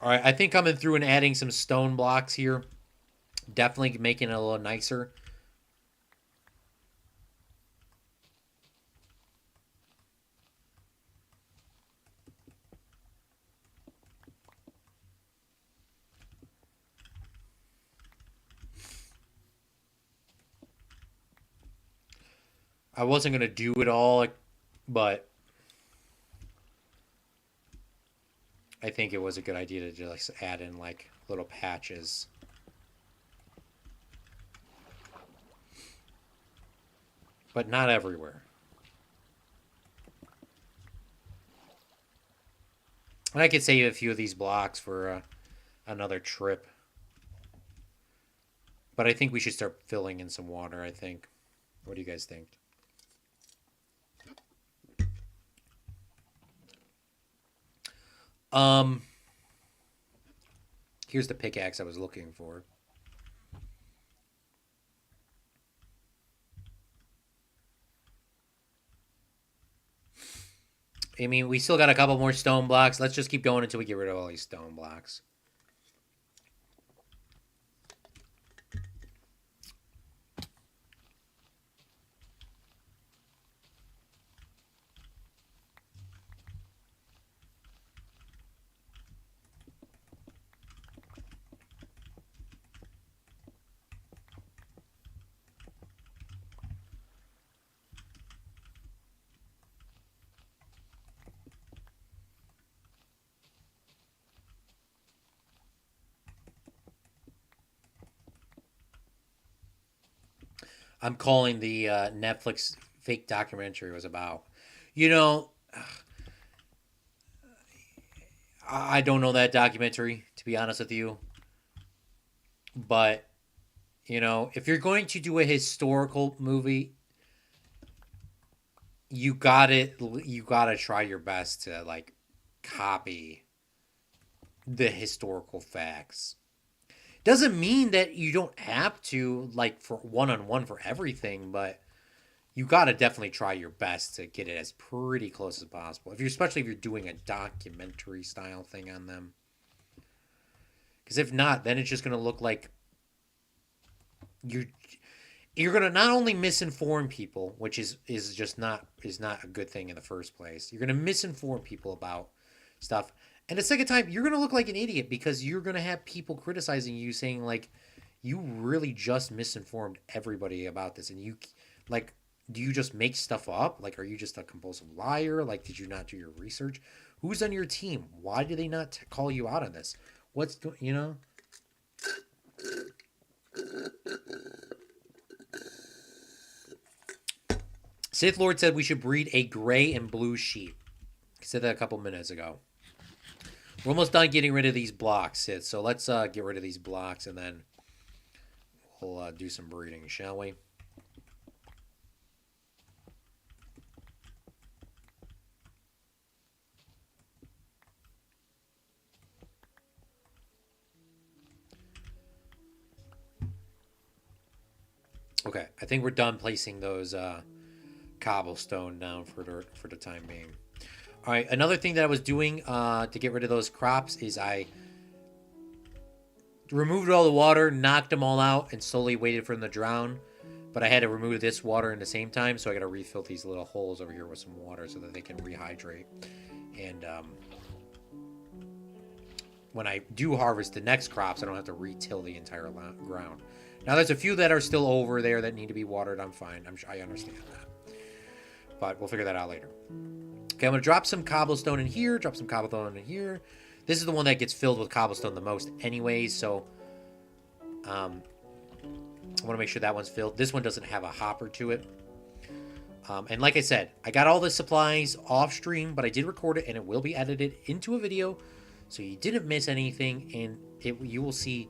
All right, I think coming through and adding some stone blocks here, definitely making it a little nicer. I wasn't going to do it all, but I think it was a good idea to just add in like little patches. But not everywhere. And I could save a few of these blocks for another trip. But I think we should start filling in some water, I think. What do you guys think? Um, Here's the pickaxe I was looking for. I mean, we still got a couple more stone blocks. Let's just keep going until we get rid of all these stone blocks. I'm calling the Netflix fake documentary was about. You know, I don't know that documentary, to be honest with you. But, if you're going to do a historical movie, you gotta try your best to like copy the historical facts. Doesn't mean that you don't have to like for one on one for everything, but you got to definitely try your best to get it as pretty close as possible. Especially if you're doing a documentary style thing on them, Because if not, then it's just going to look like you're you're going to not only misinform people, which is just not a good thing in the first place. You're going to misinform people about stuff. And the second time, you're going to look like an idiot because you're going to have people criticizing you saying like you really just misinformed everybody about this and you like do you just make stuff up? Like are you just a compulsive liar? Like did you not do your research? Who's on your team? Why do they not call you out on this? What's going, you know? Sith Lord said we should breed a gray and blue sheep. I said that a couple minutes ago. We're almost done getting rid of these blocks, Sith. So let's get rid of these blocks and then we'll do some breeding, shall we? Okay, I think we're done placing those cobblestone down for the time being. All right, another thing that I was doing to get rid of those crops is I removed all the water, knocked them all out, and slowly waited for them to drown. But I had to remove this water in the same time, so I got to refill these little holes over here with some water so that they can rehydrate. And when I do harvest the next crops, I don't have to re-till the entire ground. Now, there's a few that are still over there that need to be watered. I'm fine. I understand that. But we'll figure that out later. Okay, I'm going to drop some cobblestone in here, drop some cobblestone in here. This is the one that gets filled with cobblestone the most anyways, so I want to make sure that one's filled. This one doesn't have a hopper to it. And like I said, I got all the supplies off stream, but I did record it, and it will be edited into a video, so you didn't miss anything, and you will see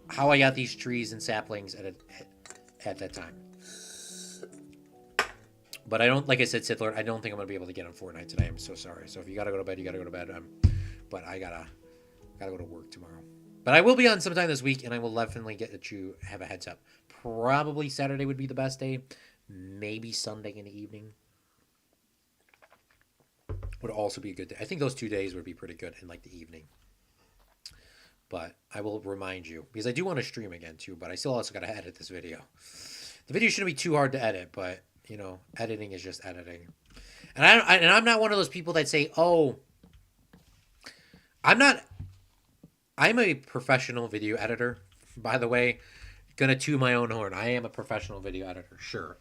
how I got these trees and saplings at that time. But I don't, like I said, Sith Lord, I don't think I'm going to be able to get on Fortnite today. I'm so sorry. So if you got to go to bed, you got to go to bed. But I gotta go to work tomorrow. But I will be on sometime this week, and I will definitely get you have a heads up. Probably Saturday would be the best day. Maybe Sunday in the evening would also be a good day. I think those 2 days would be pretty good in like the evening. But I will remind you, because I do want to stream again too, but I still also got to edit this video. The video shouldn't be too hard to edit, but you know, editing is just editing. And I'm not one of those people that say, "Oh, I'm a professional video editor." By the way, gonna toot my own horn. I am a professional video editor, sure.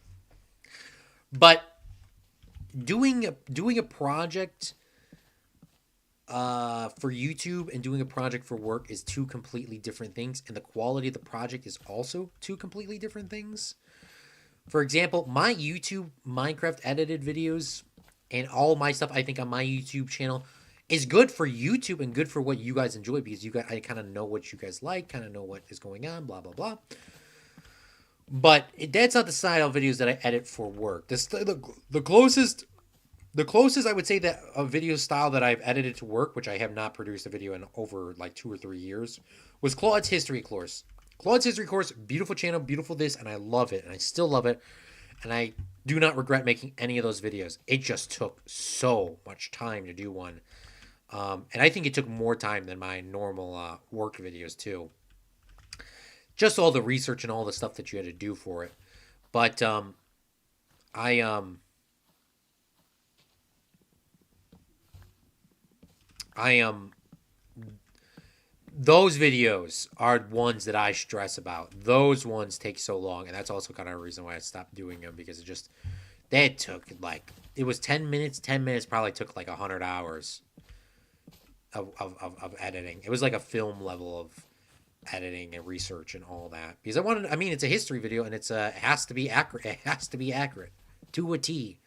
But doing a project for YouTube and doing a project for work is two completely different things, and the quality of the project is also two completely different things. For example, my YouTube Minecraft edited videos and all my stuff I think on my YouTube channel is good for YouTube and good for what you guys enjoy because I kind of know what you guys like, kind of know what is going on, blah, blah, blah. But that's not the style of videos that I edit for work. The closest I would say that a video style that I've edited to work, which I have not produced a video in over like 2 or 3 years, was Claude's history course. Claude's history course, beautiful channel, beautiful this, and I love it, and I still love it, and I do not regret making any of those videos. It just took so much time to do one, and I think it took more time than my normal work videos too. Just all the research and all the stuff that you had to do for it, but those videos are ones that I stress about. Those ones take so long, and that's also kind of a reason why I stopped doing them because it took like it was 10 minutes. 10 minutes probably took like 100 hours of editing. It was like a film level of editing and research and all that because I mean, it's a history video and it has to be accurate. It has to be accurate to a T.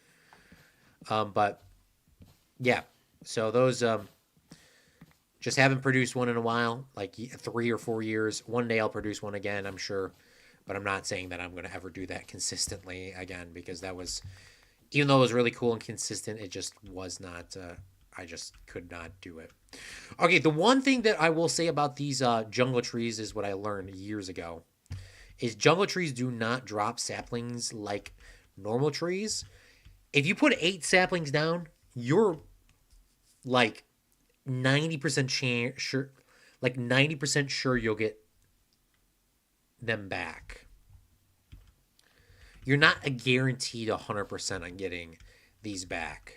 But yeah, so those just haven't produced one in a while, like 3 or 4 years. One day I'll produce one again, I'm sure. But I'm not saying that I'm going to ever do that consistently again because that was, even though it was really cool and consistent, it just was not, I just could not do it. Okay, the one thing that I will say about these jungle trees is what I learned years ago, is jungle trees do not drop saplings like normal trees. If you put 8 saplings down, you're like 90% sure, like 90% sure you'll get them back. You're not a guaranteed 100% on getting these back.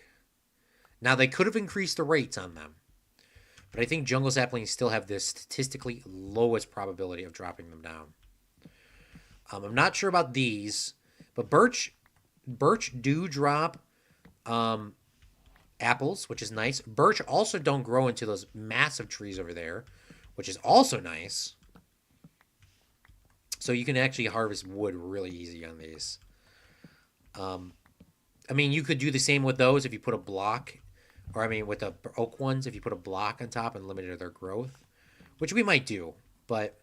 Now, they could have increased the rates on them, but I think jungle saplings still have the statistically lowest probability of dropping them down. I'm not sure about these, but birch do drop apples, which is nice. Birch also don't grow into those massive trees over there, which is also nice. So you can actually harvest wood really easy on these. I mean, you could do the same with those if you put a block, or I mean, with the oak ones, if you put a block on top and limited their growth, which we might do. But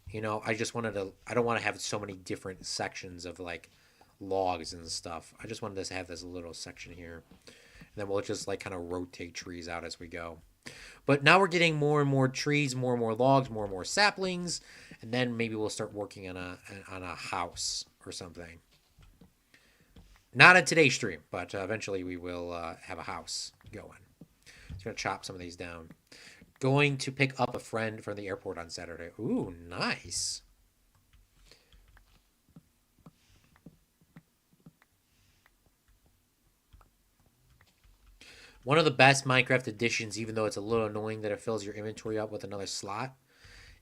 you know, I just wanted to. I don't want to have so many different sections of like logs and stuff. I just wanted to have this little section here, and then we'll just like kind of rotate trees out as we go. But now we're getting more and more trees, more and more logs, more and more saplings, and then maybe we'll start working on a house or something. Not in today's stream, but eventually we will have a house going. Just gonna chop some of these down. Going to pick up a friend from the airport on Saturday. Ooh, nice. One of the best Minecraft additions, even though it's a little annoying that it fills your inventory up with another slot,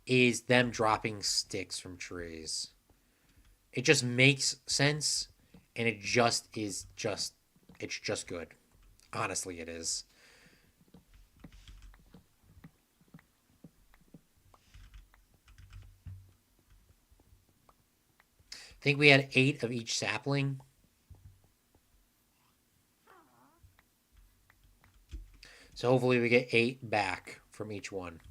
is them dropping sticks from trees. It just makes sense, and it just is it's just good. Honestly, it is. I think we had 8 of each sapling. So hopefully we get 8 back from each one.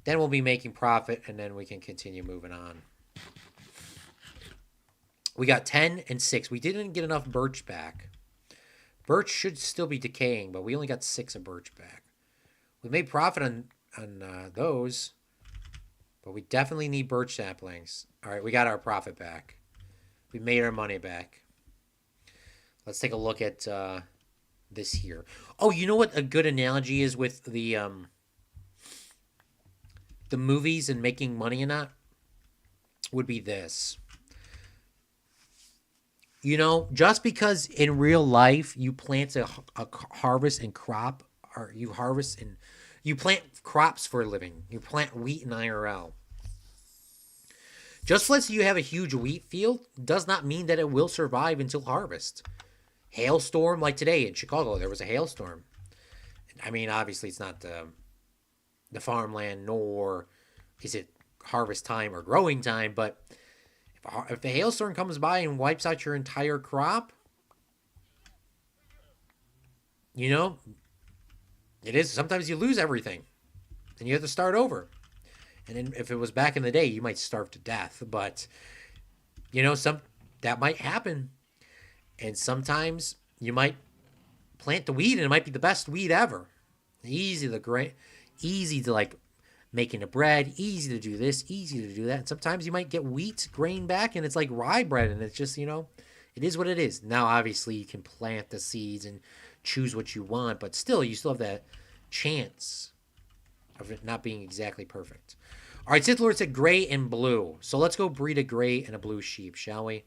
Then we'll be making profit, and then we can continue moving on. We got 10 and 6. We didn't get enough birch back. Birch should still be decaying, but we only got 6 of birch back. We made profit on those, but we definitely need birch saplings. All right, we got our profit back. We made our money back. Let's take a look at this here. Oh, you know what a good analogy is with the movies and making money in that? Would be this. You know, just because in real life you plant a harvest and crop, or you harvest and you plant crops for a living, you plant wheat in IRL. Just because you have a huge wheat field does not mean that it will survive until harvest. Hailstorm, like today in Chicago, there was a hailstorm. I mean, obviously it's not the farmland, nor is it harvest time or growing time, but if a hailstorm comes by and wipes out your entire crop, you know, it is, sometimes you lose everything and you have to start over. And then if it was back in the day, you might starve to death, but you know, that might happen. And sometimes you might plant the weed and it might be the best weed ever. Easy to like making the bread, easy to do this, easy to do that. And sometimes you might get wheat grain back and it's like rye bread, and it's just, you know, it is what it is. Now obviously you can plant the seeds and choose what you want, but still you still have that chance of it not being exactly perfect. All right, Sith Lord said gray and blue. So let's go breed a gray and a blue sheep, shall we?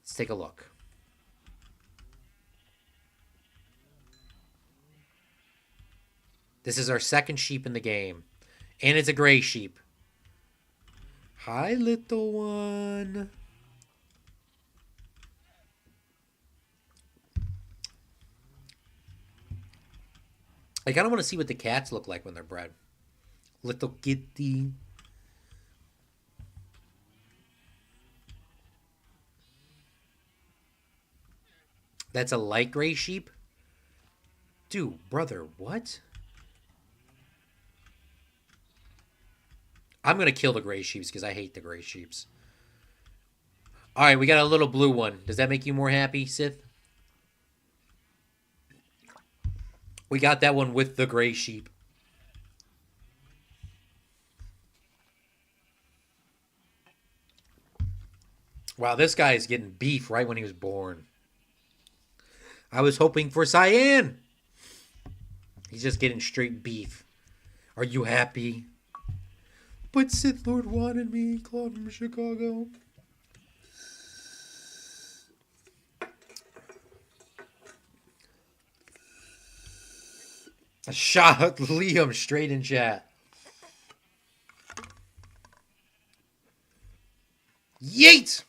Let's take a look. This is our second sheep in the game. And it's a gray sheep. Hi, little one. I kind of want to see what the cats look like when they're bred. Little kitty. That's a light gray sheep? Dude, brother, what? I'm going to kill the gray sheeps because I hate the gray sheeps. All right, we got a little blue one. Does that make you more happy, Sith? We got that one with the gray sheep. Wow, this guy is getting beef right when he was born. I was hoping for cyan. He's just getting straight beef. Are you happy? But Sith Lord wanted me, Claude from Chicago. I shot Liam straight in chat. Yeet!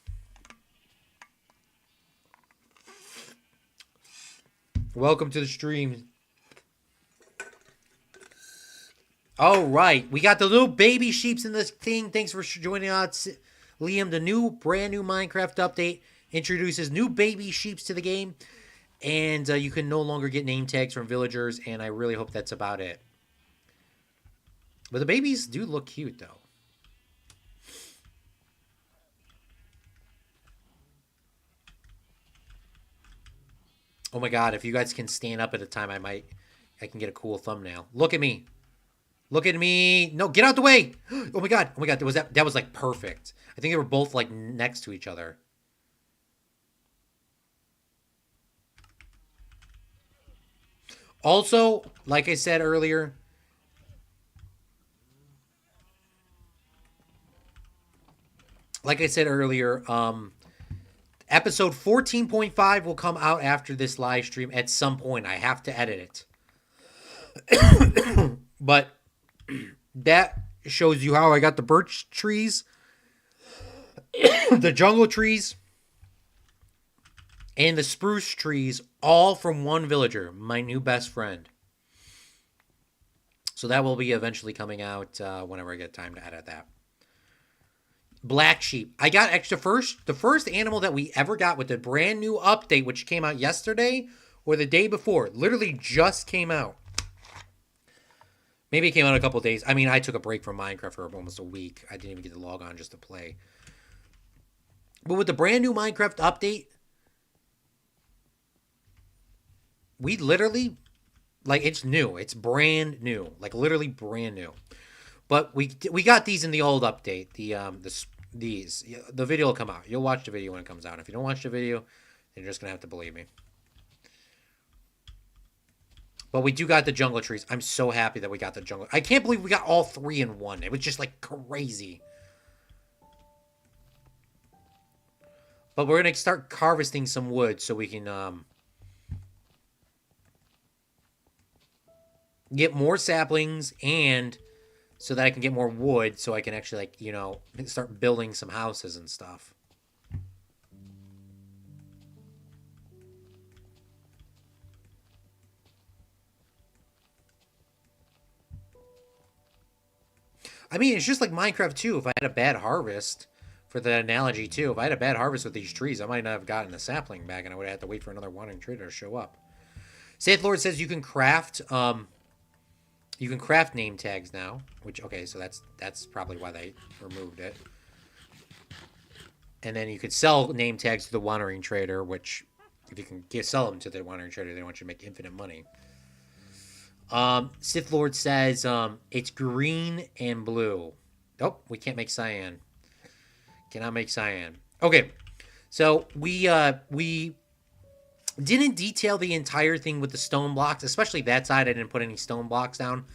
Welcome to the stream. All right, we got the little baby sheeps in this thing. Thanks for joining us, Liam. The brand new Minecraft update introduces new baby sheeps to the game, and you can no longer get name tags from villagers. And I really hope that's about it. But the babies do look cute, though. Oh my god! If you guys can stand up at a time, I can get a cool thumbnail. Look at me. Look at me. No, get out the way. Oh my god. Oh my god. That was like perfect. I think they were both like next to each other. Also, like I said earlier, episode 14.5 will come out after this live stream at some point. I have to edit it. But that shows you how I got the birch trees, the jungle trees, and the spruce trees all from one villager, my new best friend. So that will be eventually coming out whenever I get time to edit that. Black sheep. I got the first animal that we ever got with the brand new update, which came out yesterday or the day before. Literally just came out. Maybe it came out a couple days. I mean, I took a break from Minecraft for almost a week. I didn't even get to log on just to play. But with the brand new Minecraft update, we literally, like, it's new. It's brand new. Like, literally brand new. But we got these in the old update. The video will come out. You'll watch the video when it comes out. If you don't watch the video, then you're just going to have to believe me. But we do got the jungle trees. I'm so happy that we got the jungle. I can't believe we got all three in one. It was just like crazy. But we're going to start harvesting some wood so we can get more saplings and so that I can get more wood so I can actually, like, you know, start building some houses and stuff. I mean, it's just like Minecraft too. If I had a bad harvest, for the analogy too, if I had a bad harvest with these trees, I might not have gotten a sapling back, and I would have had to wait for another wandering trader to show up. Sith Lord says you can craft name tags now. Which, okay, so that's probably why they removed it. And then you could sell name tags to the wandering trader, which if you can sell them to the wandering trader, they want you to make infinite money. Sith Lord says it's green and blue. Oh, we can't make cyan. Cannot make cyan. Okay, so we didn't detail the entire thing with the stone blocks, especially that side. I didn't put any stone blocks down,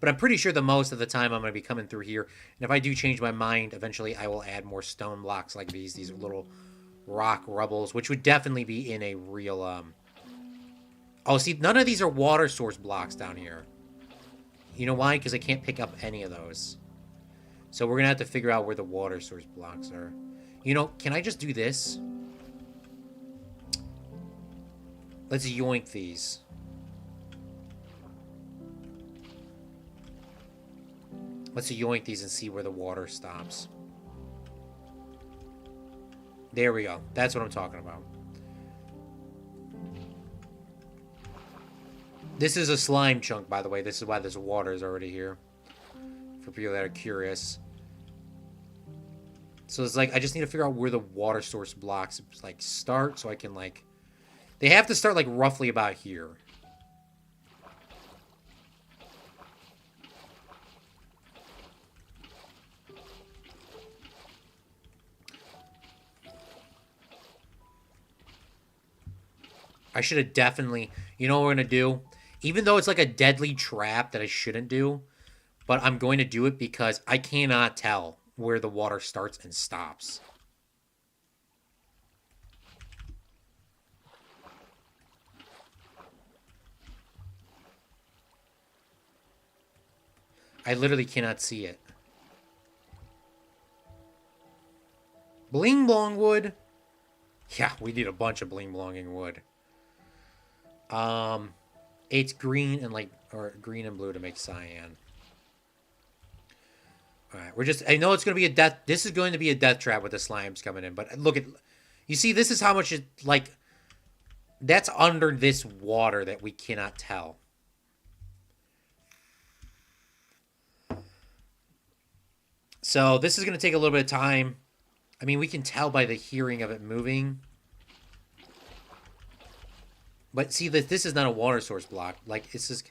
but I'm pretty sure the most of the time I'm going to be coming through here. And if I do change my mind, eventually I will add more stone blocks like these little rock rubbles, which would definitely be in a real Oh, see, none of these are water source blocks down here. You know why? Because I can't pick up any of those. So we're going to have to figure out where the water source blocks are. You know, can I just do this? Let's yoink these. Let's yoink these and see where the water stops. There we go. That's what I'm talking about. This is a slime chunk, by the way. This is why this water is already here. For people that are curious. So it's like, I just need to figure out where the water source blocks, like, start. So I can, like... They have to start, like, roughly about here. I should have definitely... You know what we're going to do? Even though it's like a deadly trap that I shouldn't do, but I'm going to do it because I cannot tell where the water starts and stops. I literally cannot see it. Bling blong wood. Yeah, we need a bunch of bling blonging wood. It's green and like, or green and blue to make cyan. All right, we're just. I know it's going to be a death. This is going to be a death trap with the slimes coming in. But look at, you see, this is how much it like. That's under this water that we cannot tell. So this is going to take a little bit of time. I mean, we can tell by the hearing of it moving. But see, this is not a water source block. Like, it's just...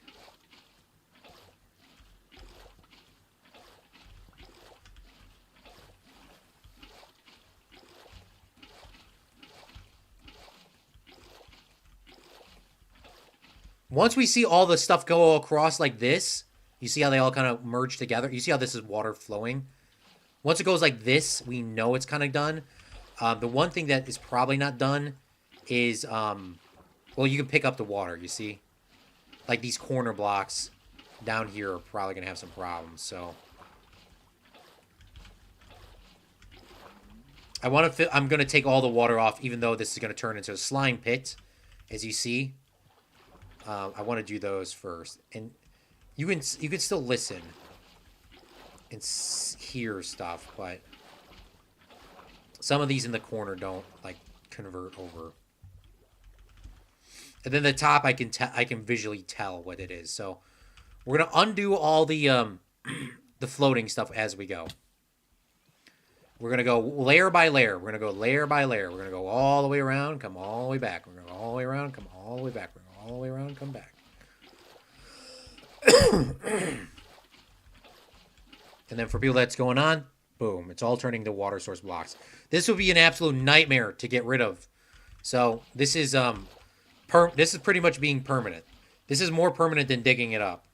Once we see all the stuff go across like this, you see how they all kind of merge together? You see how this is water flowing? Once it goes like this, we know it's kind of done. The one thing that is probably not done is... well, you can pick up the water, you see? Like these corner blocks down here are probably going to have some problems, so... I'm going to take all the water off, even though this is going to turn into a slime pit, as you see. I want to do those first. And you can still listen and hear stuff, but some of these in the corner don't, like, convert over. And then the top, I can visually tell what it is. So we're gonna undo all the the floating stuff as we go. We're gonna go layer by layer. We're gonna go layer by layer. We're gonna go all the way around, come all the way back. We're gonna go all the way around, come all the way back. We're gonna go all the way around, come back. And then for people that's going on, boom, it's all turning to water source blocks. This would be an absolute nightmare to get rid of. So this is this is pretty much being permanent. This is more permanent than digging it up.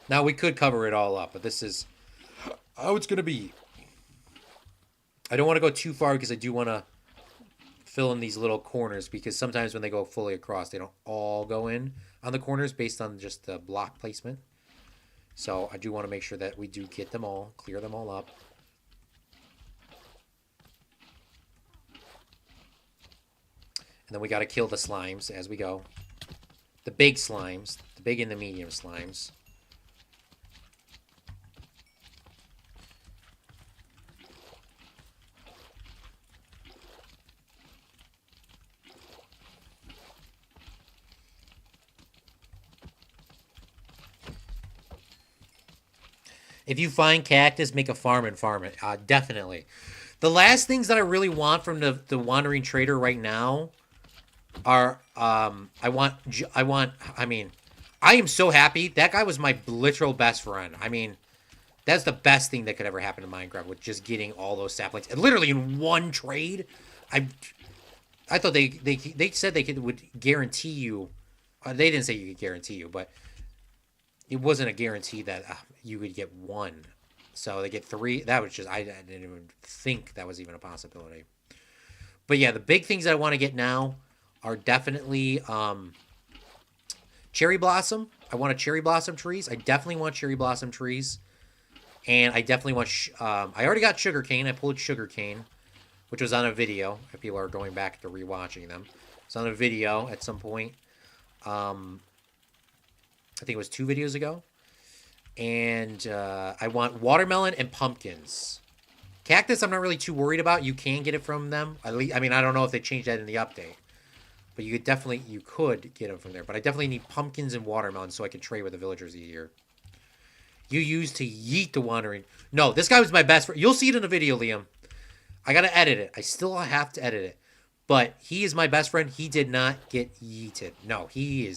Now we could cover it all up, but this is how it's gonna be. I don't want to go too far because I do want to fill in these little corners, because sometimes when they go fully across, they don't all go in on the corners based on just the block placement. So I do want to make sure that we do get them all, clear them all up. And then we got to kill the slimes as we go. The big slimes, the big and the medium slimes. If you find cactus, make a farm and farm it. Definitely. The last things that I really want from the Wandering Trader right now are, I am so happy. That guy was my literal best friend. I mean, that's the best thing that could ever happen to Minecraft, with just getting all those saplings. And literally in one trade, I thought they said would guarantee you. They didn't say you could guarantee you, but it wasn't a guarantee that you would get one. So they get 3. That was just, I didn't even think that was even a possibility. But yeah, the big things that I want to get now are definitely cherry blossom. I want a cherry blossom trees. I definitely want cherry blossom trees. And I definitely want, I already got sugar cane. I pulled sugar cane, which was on a video. If people are going back to rewatching them, it's on a video at some point. I think it was 2 videos ago. And I want watermelon and pumpkins. Cactus, I'm not really too worried about. You can get it from them. I mean, I don't know if they changed that in the update. But you could get them from there. But I definitely need pumpkins and watermelon so I can trade with the villagers easier. You used to yeet the wandering. No, this guy was my best friend. You'll see it in the video, Liam. I gotta edit it. I still have to edit it. But he is my best friend. He did not get yeeted. No, he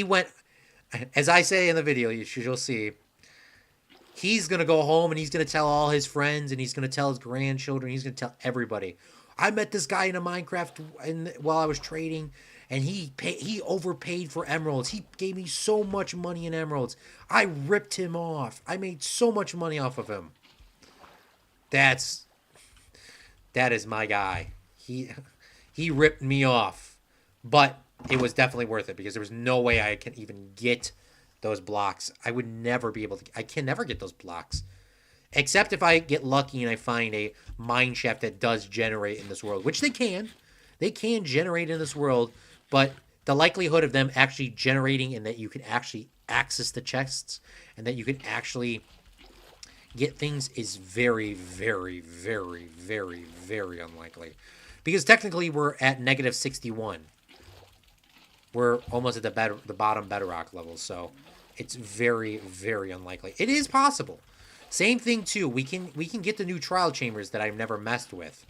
went... As I say in the video, you'll see, he's going to go home and he's going to tell all his friends and he's going to tell his grandchildren. He's going to tell everybody. I met this guy in a Minecraft while I was trading, and he overpaid for emeralds. He gave me so much money in emeralds. I ripped him off. I made so much money off of him. That is my guy. He ripped me off, but it was definitely worth it because there was no way I can even get those blocks. I would never be able to. I can never get those blocks, except if I get lucky and I find a mine shaft that does generate in this world, which they can. They can generate in this world, but the likelihood of them actually generating and that you can actually access the chests and that you can actually get things is very, very, very, very, very unlikely. Because technically we're at negative 61. We're almost at the bottom bedrock level, so it's very, very unlikely. It is possible. Same thing too. We can get the new trial chambers that I've never messed with.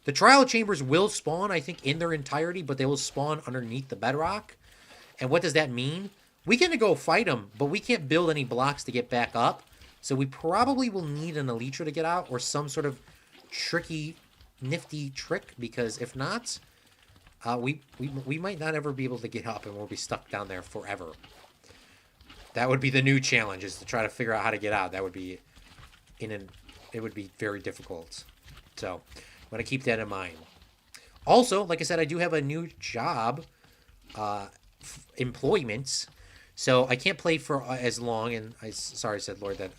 The trial chambers will spawn, I think, in their entirety, but they will spawn underneath the bedrock. And what does that mean? We can go fight them, but we can't build any blocks to get back up. So we probably will need an elytra to get out or some sort of tricky, nifty trick, because if not, we might not ever be able to get up and we'll be stuck down there forever. That would be the new challenge, is to try to figure out how to get out. That would be it would be very difficult. So I'm going to keep that in mind. Also, like I said, I do have a new job, employment. So I can't play for as long, and sorry, said Lord, that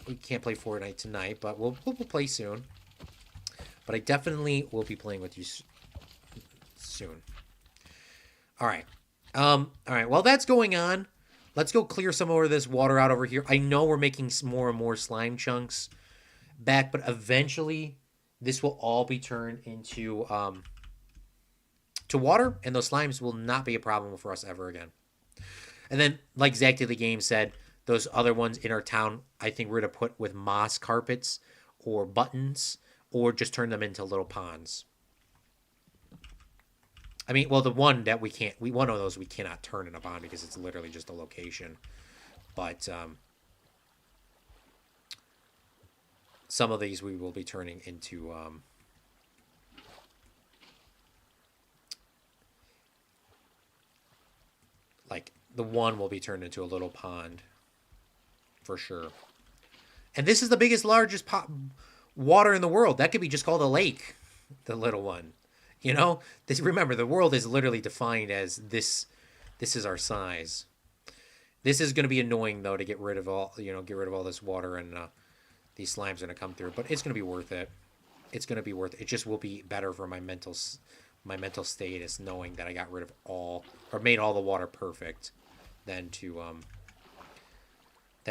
we can't play Fortnite tonight, but we'll play soon. But I definitely will be playing with you soon. All right. All right. While that's going on, let's go clear some more of this water out over here. I know we're making more and more slime chunks back, but eventually this will all be turned into to water, and those slimes will not be a problem for us ever again. And then, like Zach Daily Game said, those other ones in our town, I think we're going to put with moss carpets or buttons, or just turn them into little ponds. I mean, well, the one that one of those we cannot turn in a pond because it's literally just a location. But some of these we will be turning into like the one will be turned into a little pond for sure. And this is the biggest, largest water in the world. That could be just called a lake, the little one. You know, remember, the world is literally defined as this. This is our size. This is going to be annoying though to get rid of all this water, and these slimes are going to come through. But it's going to be worth it. It's going to be worth it. It just will be better for my mental status knowing that I got rid of made all the water perfect, than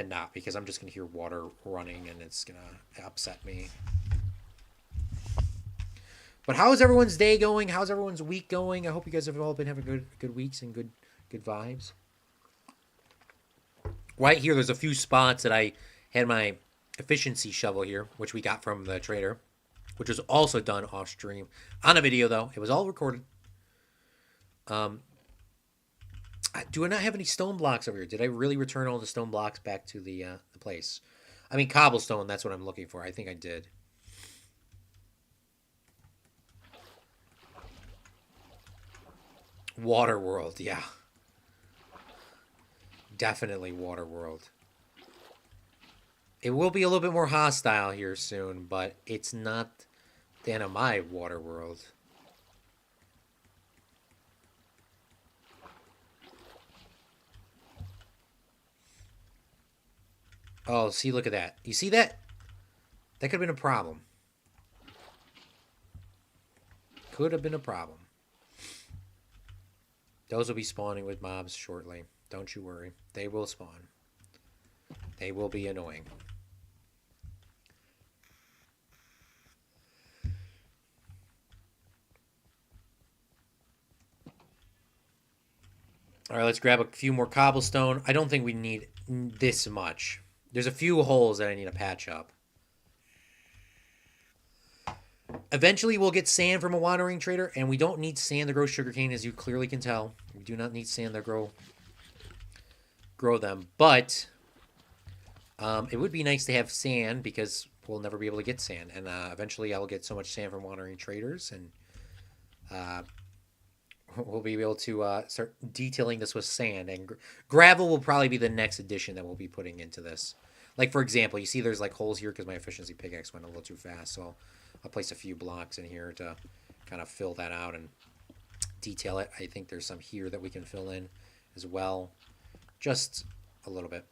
not, because I'm just going to hear water running and it's going to upset me. But how is everyone's day going? How's everyone's week going? I hope you guys have all been having good weeks and good vibes. Right here, there's a few spots that I had my efficiency shovel here, which we got from the trader, which was also done off stream on a video though. It was all recorded. Do I not have any stone blocks over here? Did I really return all the stone blocks back to the place? I mean, cobblestone, that's what I'm looking for. I think I did. Waterworld, yeah. Definitely Waterworld. It will be a little bit more hostile here soon, but it's not the end of my Waterworld. Oh, see, look at that. You see that? That could have been a problem. Could have been a problem. Those will be spawning with mobs shortly. Don't you worry. They will spawn. They will be annoying. All right, let's grab a few more cobblestone. I don't think we need this much. There's a few holes that I need to patch up. Eventually, we'll get sand from a wandering trader, and we don't need sand to grow sugarcane, as you clearly can tell. We do not need sand to grow them, but it would be nice to have sand, because we'll never be able to get sand. And eventually, I'll get so much sand from wandering traders, and we'll be able to start detailing this with sand, and gravel will probably be the next addition that we'll be putting into this. Like, for example, you see there's like holes here because my efficiency pickaxe went a little too fast, so I'll place a few blocks in here to kind of fill that out and detail it. I think there's some here that we can fill in as well, just a little bit.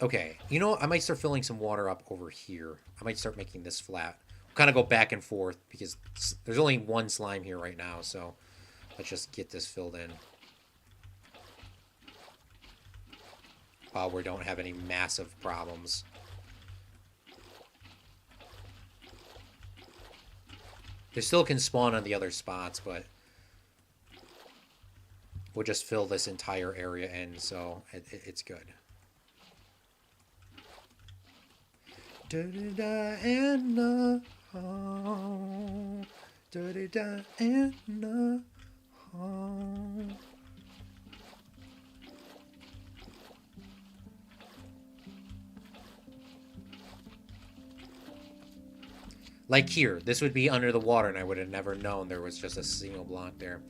Okay, you know, I might start filling some water up over here. I might start making this flat. We'll kind of go back and forth because there's only one slime here right now, so let's just get this filled in while we don't have any massive problems. They still can spawn on the other spots, but we'll just fill this entire area in, so it's good. Da-da-da and da da-da-da and like here, this would be under the water, and I would have never known there was just a single block there.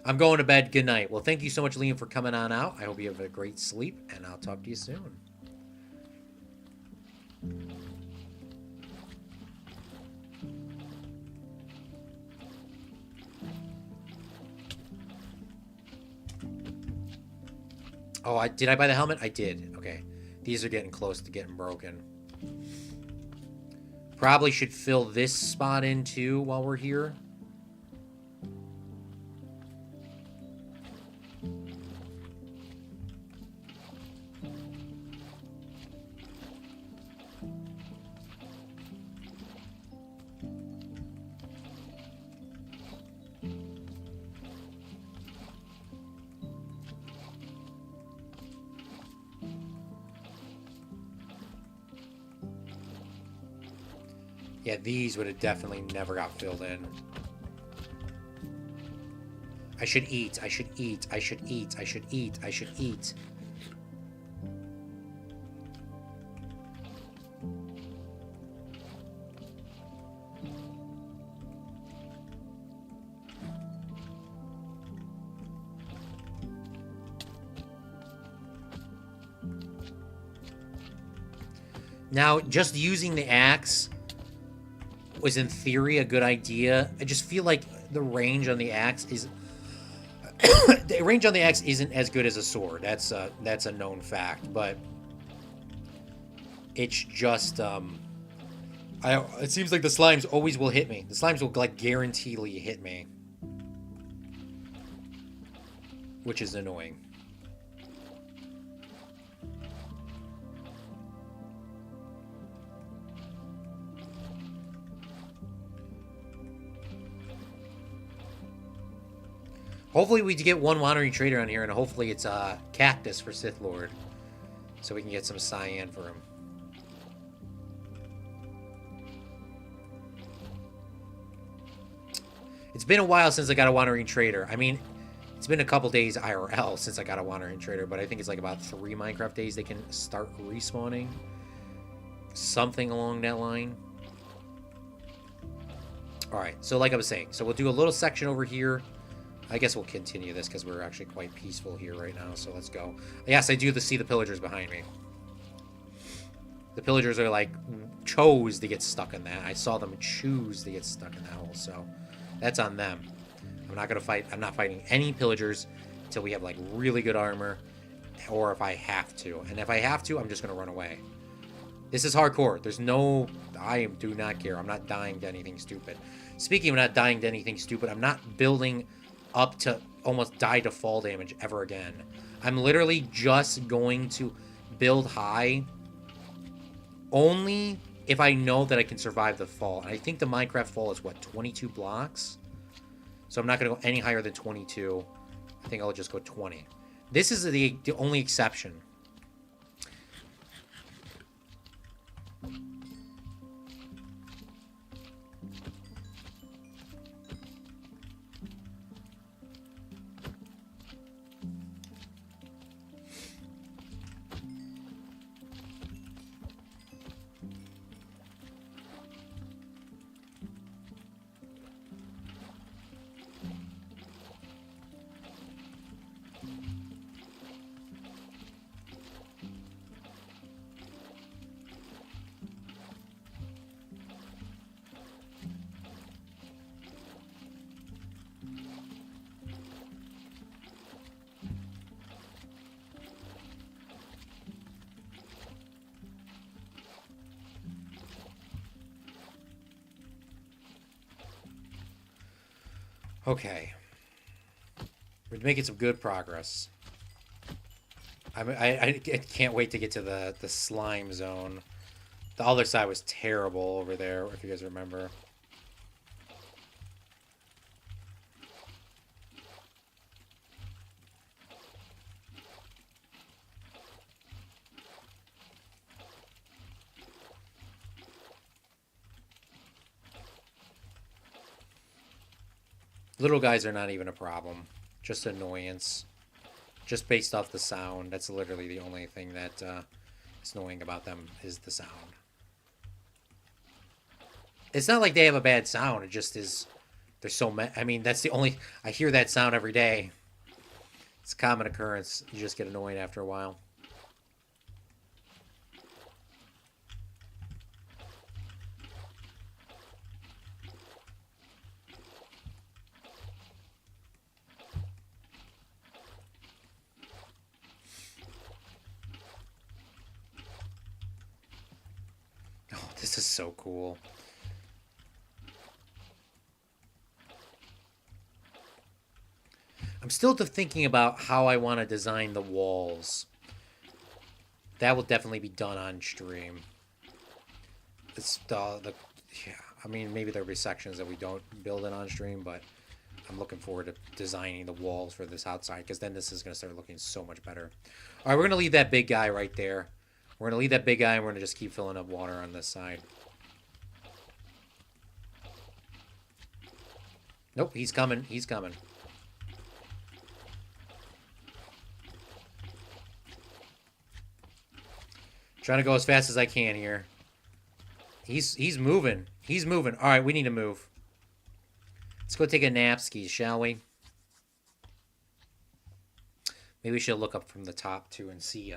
I'm going to bed. Good night. Well, thank you so much, Liam, for coming on out. I hope you have a great sleep, and I'll talk to you soon. Oh, did I buy the helmet? I did. Okay. These are getting close to getting broken. Probably should fill this spot in too while we're here. Yeah, these would have definitely never got filled in. I should eat. I should eat. I should eat. I should eat. I should eat. Now, just using the axe was in theory a good idea. I just feel like the range on the axe is the range on the axe isn't as good as a sword. That's a known fact, but it's just it seems like the slimes always will hit me. The slimes will like guaranteedly hit me, which is annoying. Hopefully we get one wandering trader on here, and hopefully it's Cactus for Sith Lord, so we can get some cyan for him. It's been a while since I got a wandering trader. I mean, it's been a couple days IRL since I got a wandering trader, but I think it's like about 3 Minecraft days they can start respawning. Something along that line. Alright, so like I was saying, so we'll do a little section over here. I guess we'll continue this because we're actually quite peaceful here right now, so let's go. Yes, I do see the pillagers behind me. The pillagers are like, chose to get stuck in that. I saw them choose to get stuck in that hole, so that's on them. I'm not going to fight. I'm not fighting any pillagers until we have like really good armor, or if I have to. And if I have to, I'm just going to run away. This is hardcore. There's no... I do not care. I'm not dying to anything stupid. Speaking of not dying to anything stupid, I'm not building up to almost die to fall damage ever again. I'm literally just going to build high only if I know that I can survive the fall. And I think the Minecraft fall is, what, 22 blocks? So I'm not going to go any higher than 22. I think I'll just go 20. This is the only exception. Okay. We're making some good progress. I can't wait to get to the slime zone. The other side was terrible over there, if you guys remember. Little guys are not even a problem. Just annoyance. Just based off the sound. That's literally the only thing that is annoying about them is the sound. It's not like they have a bad sound. It just is. There's so many. I mean, that's the only. I hear that sound every day. It's a common occurrence. You just get annoyed after a while. Oh, this is so cool. I'm still thinking about how I want to design the walls. That will definitely be done on stream. It's yeah. I mean, maybe there'll be sections that we don't build it on stream, but I'm looking forward to designing the walls for this outside because then this is going to start looking so much better. All right, we're going to leave that big guy right there. We're going to leave that big guy and we're going to just keep filling up water on this side. Nope, he's coming. He's coming. Trying to go as fast as I can here. He's moving. He's moving. All right, we need to move. Let's go take a nap ski, shall we? Maybe we should look up from the top too and see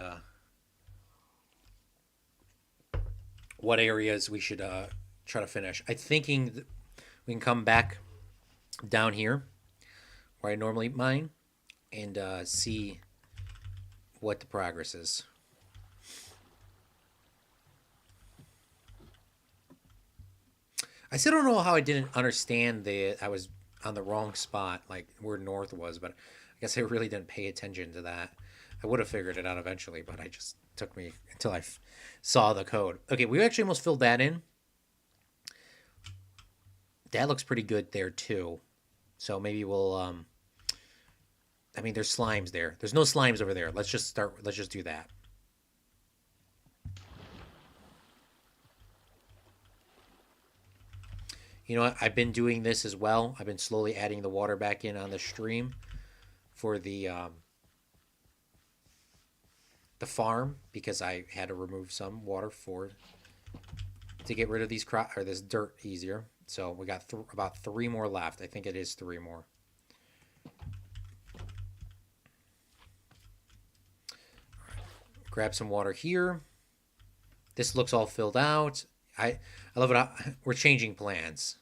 what areas we should try to finish. I'm thinking we can come back down here where I normally mine and see what the progress is. I still don't know how I didn't understand I was on the wrong spot, like where north was, but I guess I really didn't pay attention to that. I would have figured it out eventually, but I just took me until I saw the code. Okay, we actually almost filled that in. That looks pretty good there too. So maybe we'll I mean there's slimes there. There's no slimes over there. Let's just do that. You know what? I've been doing this as well. I've been slowly adding the water back in on the stream for the farm because I had to remove some water to get rid of these this dirt easier. So we got about 3 more left. I think it is 3 more. Grab some water here. This looks all filled out. I love it. We're changing plans.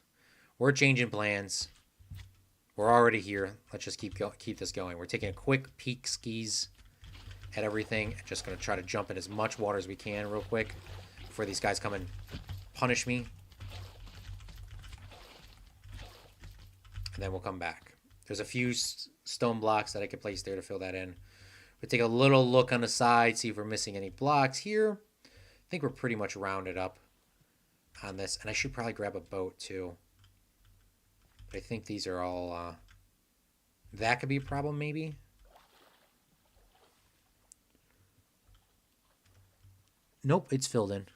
We're changing plans. We're already here. Let's just keep this going. We're taking a quick peek skis at everything. Just going to try to jump in as much water as we can real quick before these guys come and punish me. And then we'll come back. There's a few stone blocks that I could place there to fill that in. We'll take a little look on the side, see if we're missing any blocks here. I think we're pretty much rounded up on this. And I should probably grab a boat too. But I think these are all... that could be a problem maybe. Nope, it's filled in.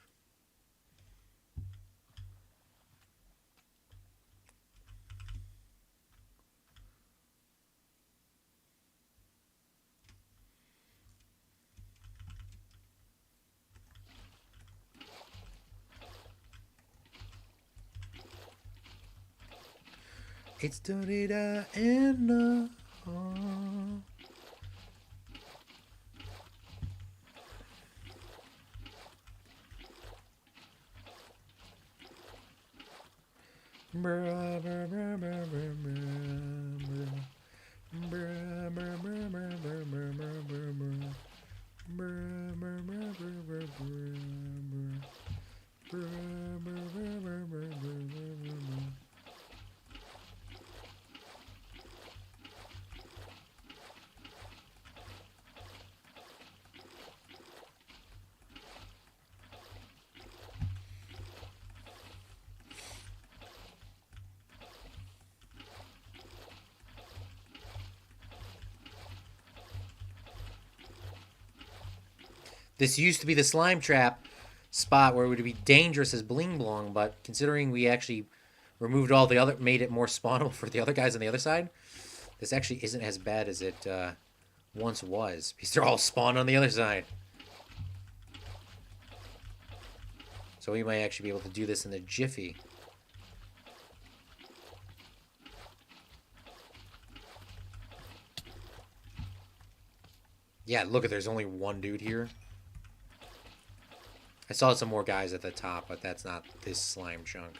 It's da-da-da and This used to be the slime trap spot where it would be dangerous as Bling Blong, but considering we actually removed all the other, made it more spawnable for the other guys on the other side, this actually isn't as bad as it once was, because they're all spawned on the other side. So we might actually be able to do this in the jiffy. Yeah, look at, there's only one dude here. I saw some more guys at the top, but that's not this slime chunk.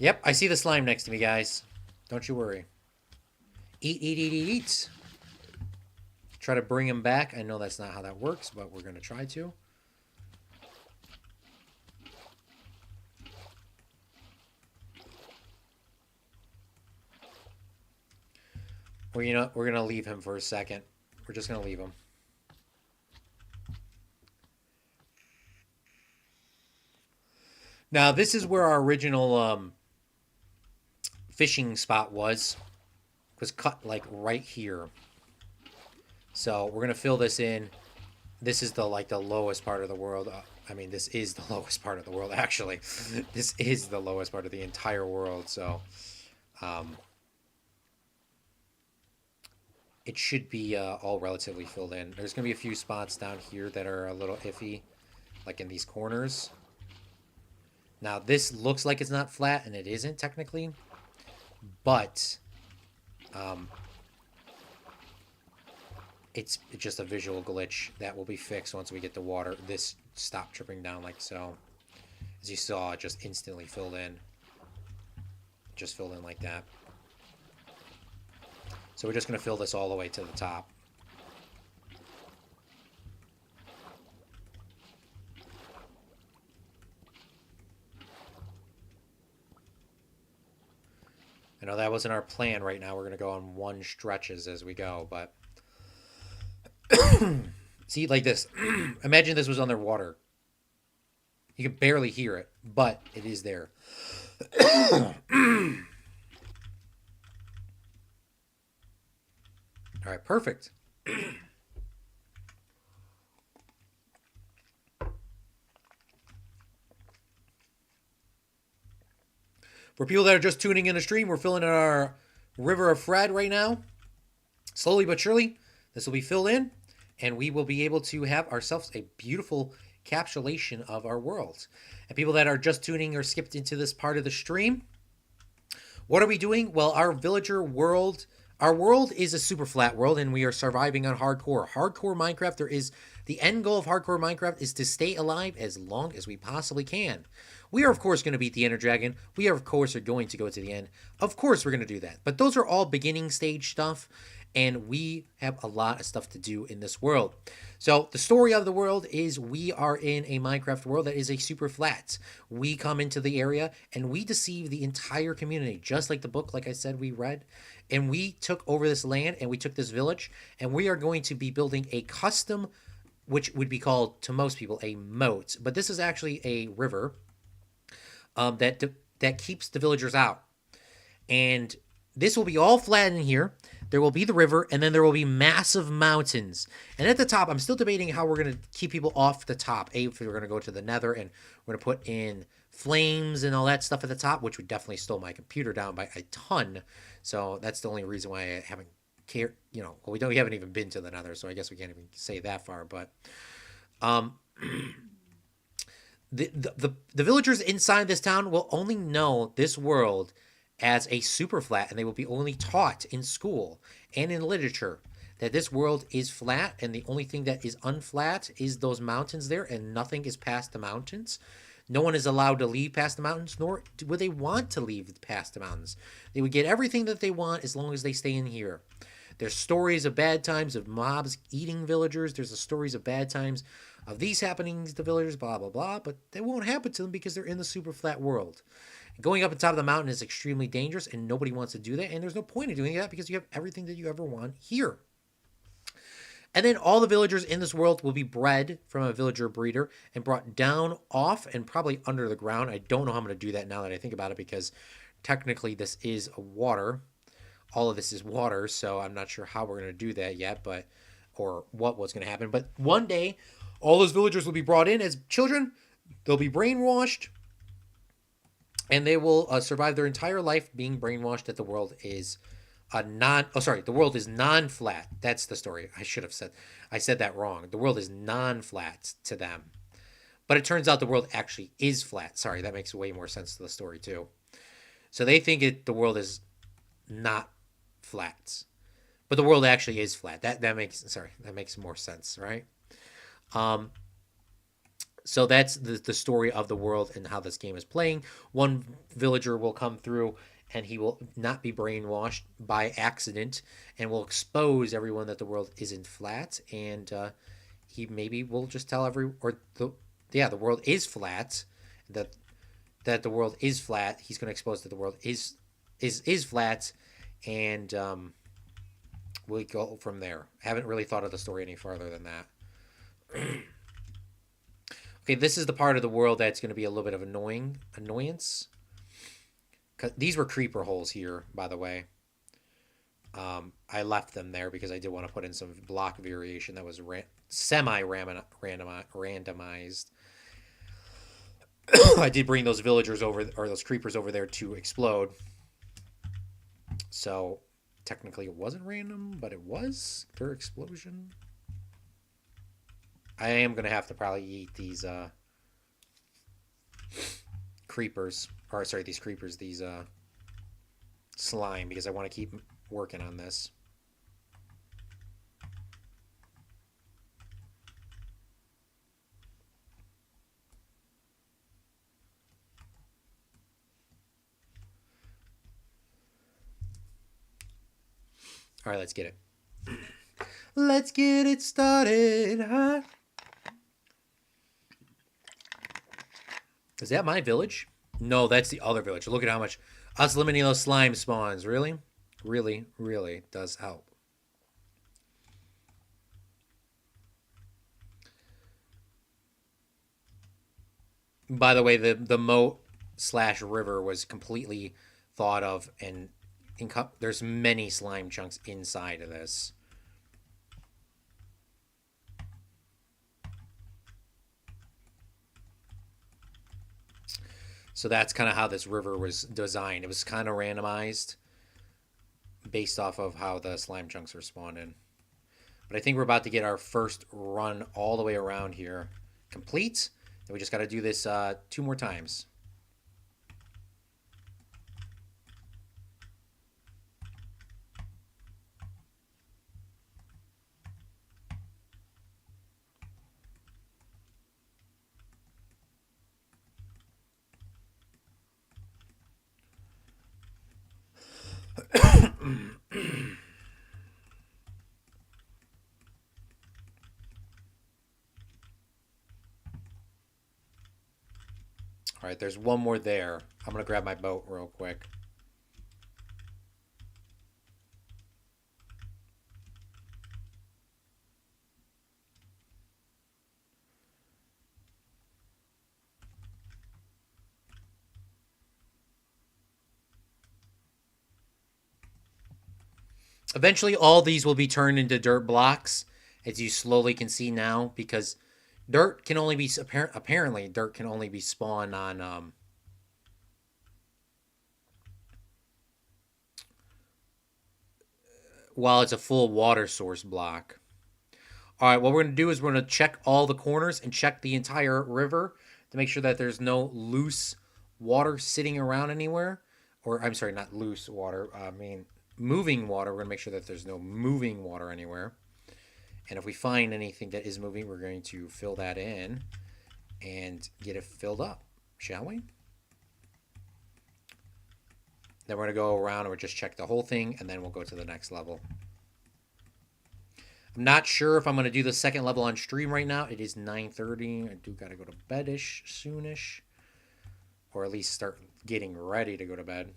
Yep, I see the slime next to me, guys. Don't you worry. Eat, eat, eat, eat, eat. Try to bring him back. I know that's not how that works, but we're going to try to. Well, you know, we're going to leave him for a second. We're just going to leave him. Now, this is where our original fishing spot was cut like right here. So we're gonna fill this in. This is the lowest part of the world. I mean, this is the lowest part of the world. Actually, this is the lowest part of the entire world. So, it should be all relatively filled in. There's gonna be a few spots down here that are a little iffy, like in these corners. Now this looks like it's not flat, and it isn't technically. But it's just a visual glitch that will be fixed once we get the water. This stopped dripping down like so. As you saw, it just instantly filled in. Just filled in like that. So we're just going to fill this all the way to the top. I know that wasn't our plan right now. We're going to go on one stretches as we go, but... See, like this. Imagine this was underwater. You can barely hear it, but it is there. All right, perfect. For people that are just tuning in the stream, we're filling in our River of Fred right now. Slowly but surely, this will be filled in, and we will be able to have ourselves a beautiful encapsulation of our world. And people that are just tuning or skipped into this part of the stream, what are we doing? Well, our villager world, our world is a super flat world, and we are surviving on hardcore. Hardcore Minecraft, the end goal of hardcore Minecraft is to stay alive as long as we possibly can. We are, of course, going to beat the Ender Dragon. We are, of course, going to go to the end. Of course, we're going to do that. But those are all beginning stage stuff, and we have a lot of stuff to do in this world. So the story of the world is we are in a Minecraft world that is a super flat. We come into the area, and we deceive the entire community, just like the book, like I said, we read. And we took over this land, and we took this village, and we are going to be building a custom, which would be called, to most people, a moat. But this is actually a river. That keeps the villagers out. And this will be all flat in here. There will be the river, and then there will be massive mountains. And at the top, I'm still debating how we're going to keep people off the top. If we're going to go to the nether, and we're going to put in flames and all that stuff at the top, which would definitely slow my computer down by a ton. So that's the only reason why I haven't cared. You know, well, we haven't even been to the nether, so I guess we can't even say that far. But The villagers inside this town will only know this world as a super flat, and they will be only taught in school and in literature that this world is flat, and the only thing that is unflat is those mountains there, and nothing is past the mountains. No one is allowed to leave past the mountains, nor would they want to leave past the mountains. They would get everything that they want as long as they stay in here. There's stories of bad times of mobs eating villagers. There's the stories of bad times of these happenings to villagers, blah, blah, blah. But they won't happen to them because they're in the super flat world. Going up on top of the mountain is extremely dangerous, and nobody wants to do that. And there's no point in doing that because you have everything that you ever want here. And then all the villagers in this world will be bred from a villager breeder and brought down, off, and probably under the ground. I don't know how I'm going to do that now that I think about it, because technically this is a water. All of this is water, so I'm not sure how we're going to do that yet, but or what's going to happen. But one day, all those villagers will be brought in as children. They'll be brainwashed, and they will survive their entire life being brainwashed that the world is the world is non-flat. That's the story. I said that wrong. The world is non-flat to them. But it turns out the world actually is flat. Sorry, that makes way more sense to the story too. So they think the world is not flat. But the world actually is flat. That makes more sense, right? So that's the story of the world and how this game is playing. One villager will come through and he will not be brainwashed by accident and will expose everyone that the world isn't flat. And he maybe will just tell the world is flat. That the world is flat. He's going to expose that the world is flat, and we'll go from there. I haven't really thought of the story any farther than that. Okay, this is the part of the world that's going to be a little bit of annoyance. These were creeper holes here, by the way. I left them there because I did want to put in some block variation that was semi-randomized. I did bring those villagers over, or those creepers over there to explode. So technically it wasn't random, but it was their explosion. I am going to have to probably eat these these slime, because I want to keep working on this. All right, let's get it. Let's get it started, huh? Is that my village? No, that's the other village. Look at how much us limiting those slime spawns. Really? Really, really does help. By the way, the moat / river was completely thought of, and there's many slime chunks inside of this. So that's kind of how this river was designed. It was kind of randomized based off of how the slime chunks are spawned in. But I think we're about to get our first run all the way around here complete. And we just got to do this 2 more times. All right, there's one more there. I'm going to grab my boat real quick. Eventually, all these will be turned into dirt blocks, as you slowly can see now, because dirt can only be apparently dirt can only be spawned on while it's a full water source block. All right, what we're going to do is we're going to check all the corners and check the entire river to make sure that there's no loose water sitting around anywhere. Or, I'm sorry, not loose water. I mean, moving water. We're going to make sure that there's no moving water anywhere. And if we find anything that is moving, we're going to fill that in and get it filled up, shall we? Then we're going to go around and we'll just check the whole thing, and then we'll go to the next level. I'm not sure if I'm going to do the second level on stream right now. It is 9:30. I do got to go to bed-ish soonish. Or at least start getting ready to go to bed.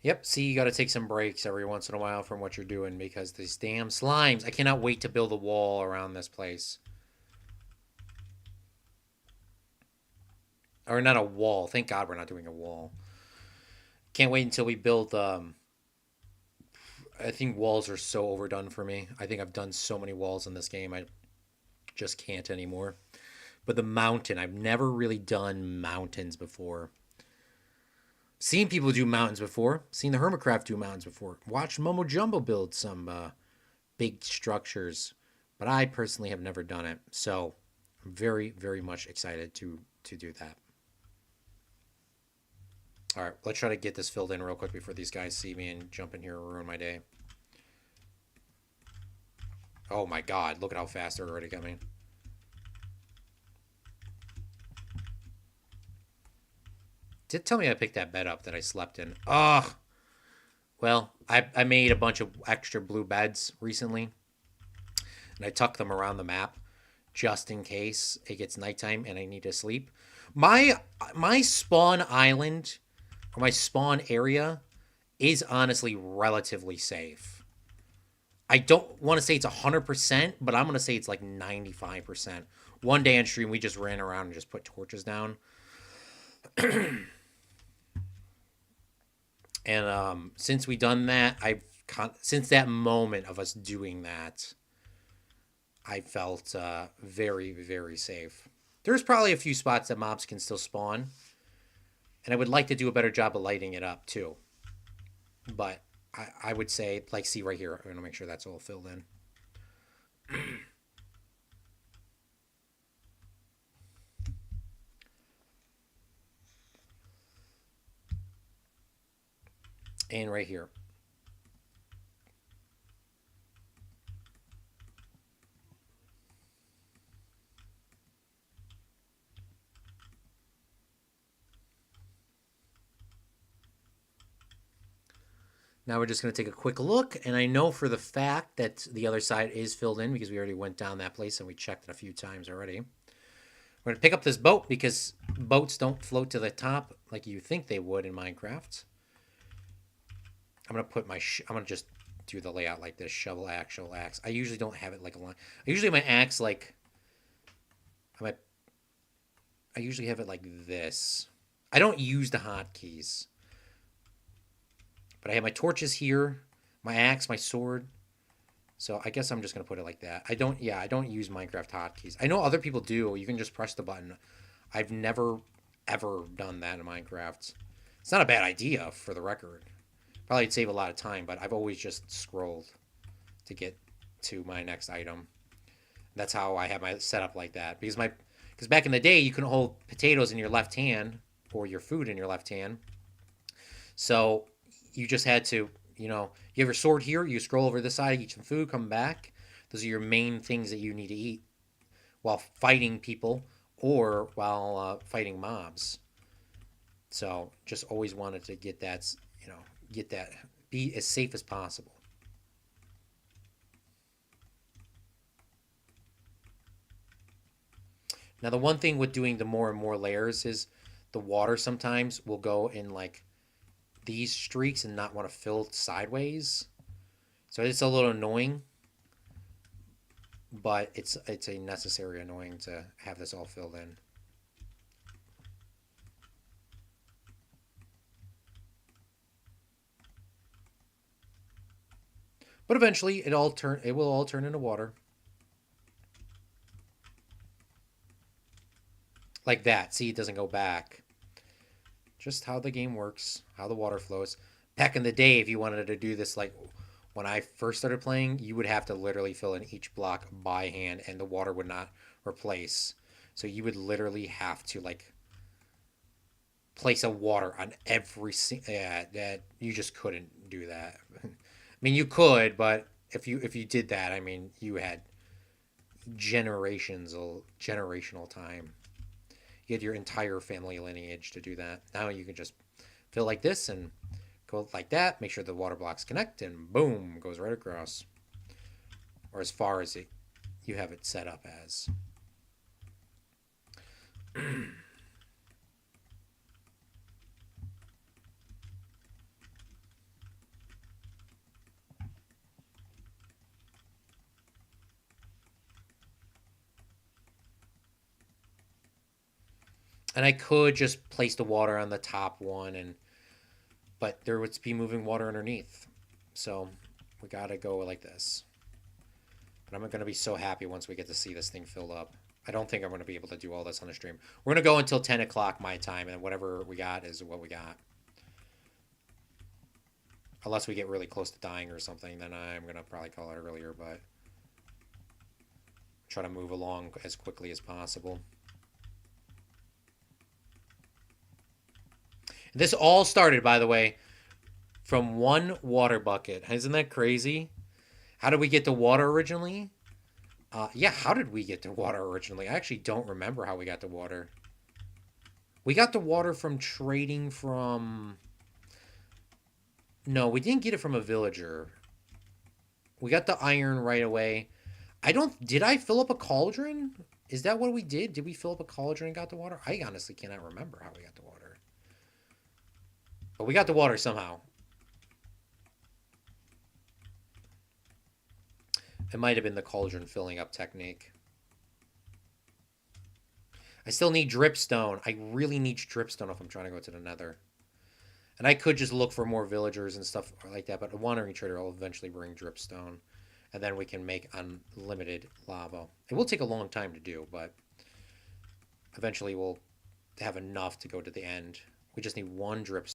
Yep, see, you got to take some breaks every once in a while from what you're doing because these damn slimes. I cannot wait to build a wall around this place. Or not a wall. Thank God we're not doing a wall. Can't wait until we build. I think walls are so overdone for me. I think I've done so many walls in this game. I just can't anymore. But the mountain, I've never really done mountains before. Seen people do mountains before. Seen the Hermitcraft do mountains before. Watched Momo Jumbo build some big structures. But I personally have never done it. So I'm very, very much excited to do that. All right, let's try to get this filled in real quick before these guys see me and jump in here and ruin my day. Oh my God, look at how fast they're already coming. Tell me I picked that bed up that I slept in. Ugh. Well, I made a bunch of extra blue beds recently. And I tuck them around the map just in case it gets nighttime and I need to sleep. My spawn island, or my spawn area, is honestly relatively safe. I don't want to say it's 100%, but I'm going to say it's like 95%. One day on stream, we just ran around and just put torches down. And since we done that, since that moment of us doing that, I felt very, very safe. There's probably a few spots that mobs can still spawn, and I would like to do a better job of lighting it up too. But I would say, like, see right here, I'm going to make sure that's all filled in. And right here. Now we're just going to take a quick look, and I know for the fact that the other side is filled in because we already went down that place and we checked it a few times already. We're going to pick up this boat because boats don't float to the top like you think they would in Minecraft. I'm going to put my... I'm going to just do the layout like this. Shovel axe, shovel axe. I usually don't have it like a line. I usually have my axe like... I usually have it like this. I don't use the hotkeys. But I have my torches here, my axe, my sword. So I guess I'm just going to put it like that. I don't use Minecraft hotkeys. I know other people do. You can just press the button. I've never, ever done that in Minecraft. It's not a bad idea, for the record. Probably it'd save a lot of time, but I've always just scrolled to get to my next item. That's how I have my setup like that. Because back in the day, you couldn't hold potatoes in your left hand or your food in your left hand. So you just had to, you have your sword here, you scroll over this side, eat some food, come back. Those are your main things that you need to eat while fighting people or while fighting mobs. So just always wanted to get that, be as safe as possible. Now, the one thing with doing the more and more layers is the water sometimes will go in like these streaks and not want to fill sideways. So it's a little annoying, but it's a necessary annoying to have this all filled in. But eventually it will all turn into water. Like that. See, it doesn't go back. Just how the game works, how the water flows. Back in the day, if you wanted to do this like When I first started playing, you would have to literally fill in each block by hand, and the water would not replace. So you would literally have to like place a water on every yeah, that you just couldn't do that. I mean, you could, but if you did that, I mean, you had generational time. You had your entire family lineage to do that. Now you can just fill like this and go like that. Make sure the water blocks connect, and boom, goes right across, or as far as you have it set up as. And I could just place the water on the top one, and but there would be moving water underneath. So we gotta go like this. But I'm gonna be so happy once we get to see this thing filled up. I don't think I'm gonna be able to do all this on the stream. We're gonna go until 10 o'clock my time, and whatever we got is what we got. Unless we get really close to dying or something, then I'm gonna probably call it earlier, but try to move along as quickly as possible. This all started, by the way, from one water bucket. Isn't that crazy? How did we get the water originally? Yeah, how did we get the water originally? I actually don't remember how we got the water. We got the water from trading from... No, we didn't get it from a villager. We got the iron right away. I don't... Did I fill up a cauldron? Is that what we did? Did we fill up a cauldron and got the water? I honestly cannot remember how we got the water. But we got the water somehow. It might have been the cauldron filling up technique. I still need dripstone. I really need dripstone if I'm trying to go to the nether. And I could just look for more villagers and stuff like that, but a wandering trader will eventually bring dripstone. And then we can make unlimited lava. It will take a long time to do, but eventually we'll have enough to go to the end. We just need one dripstone.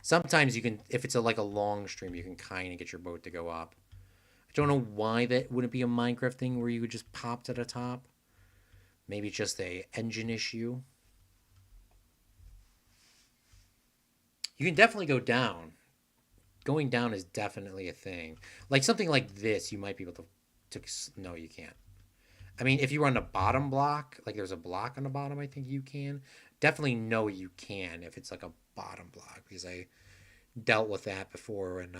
Sometimes you can, if it's like a long stream, you can kind of get your boat to go up. I don't know why that wouldn't be a Minecraft thing where you would just pop to the top. Maybe it's just a engine issue. You can definitely go down. Going down is definitely a thing. Like something like this, you might be able to no, you can't. I mean, if you were on the bottom block, like there's a block on the bottom, I think you can. Definitely no, you can if it's like a bottom block because I dealt with that before in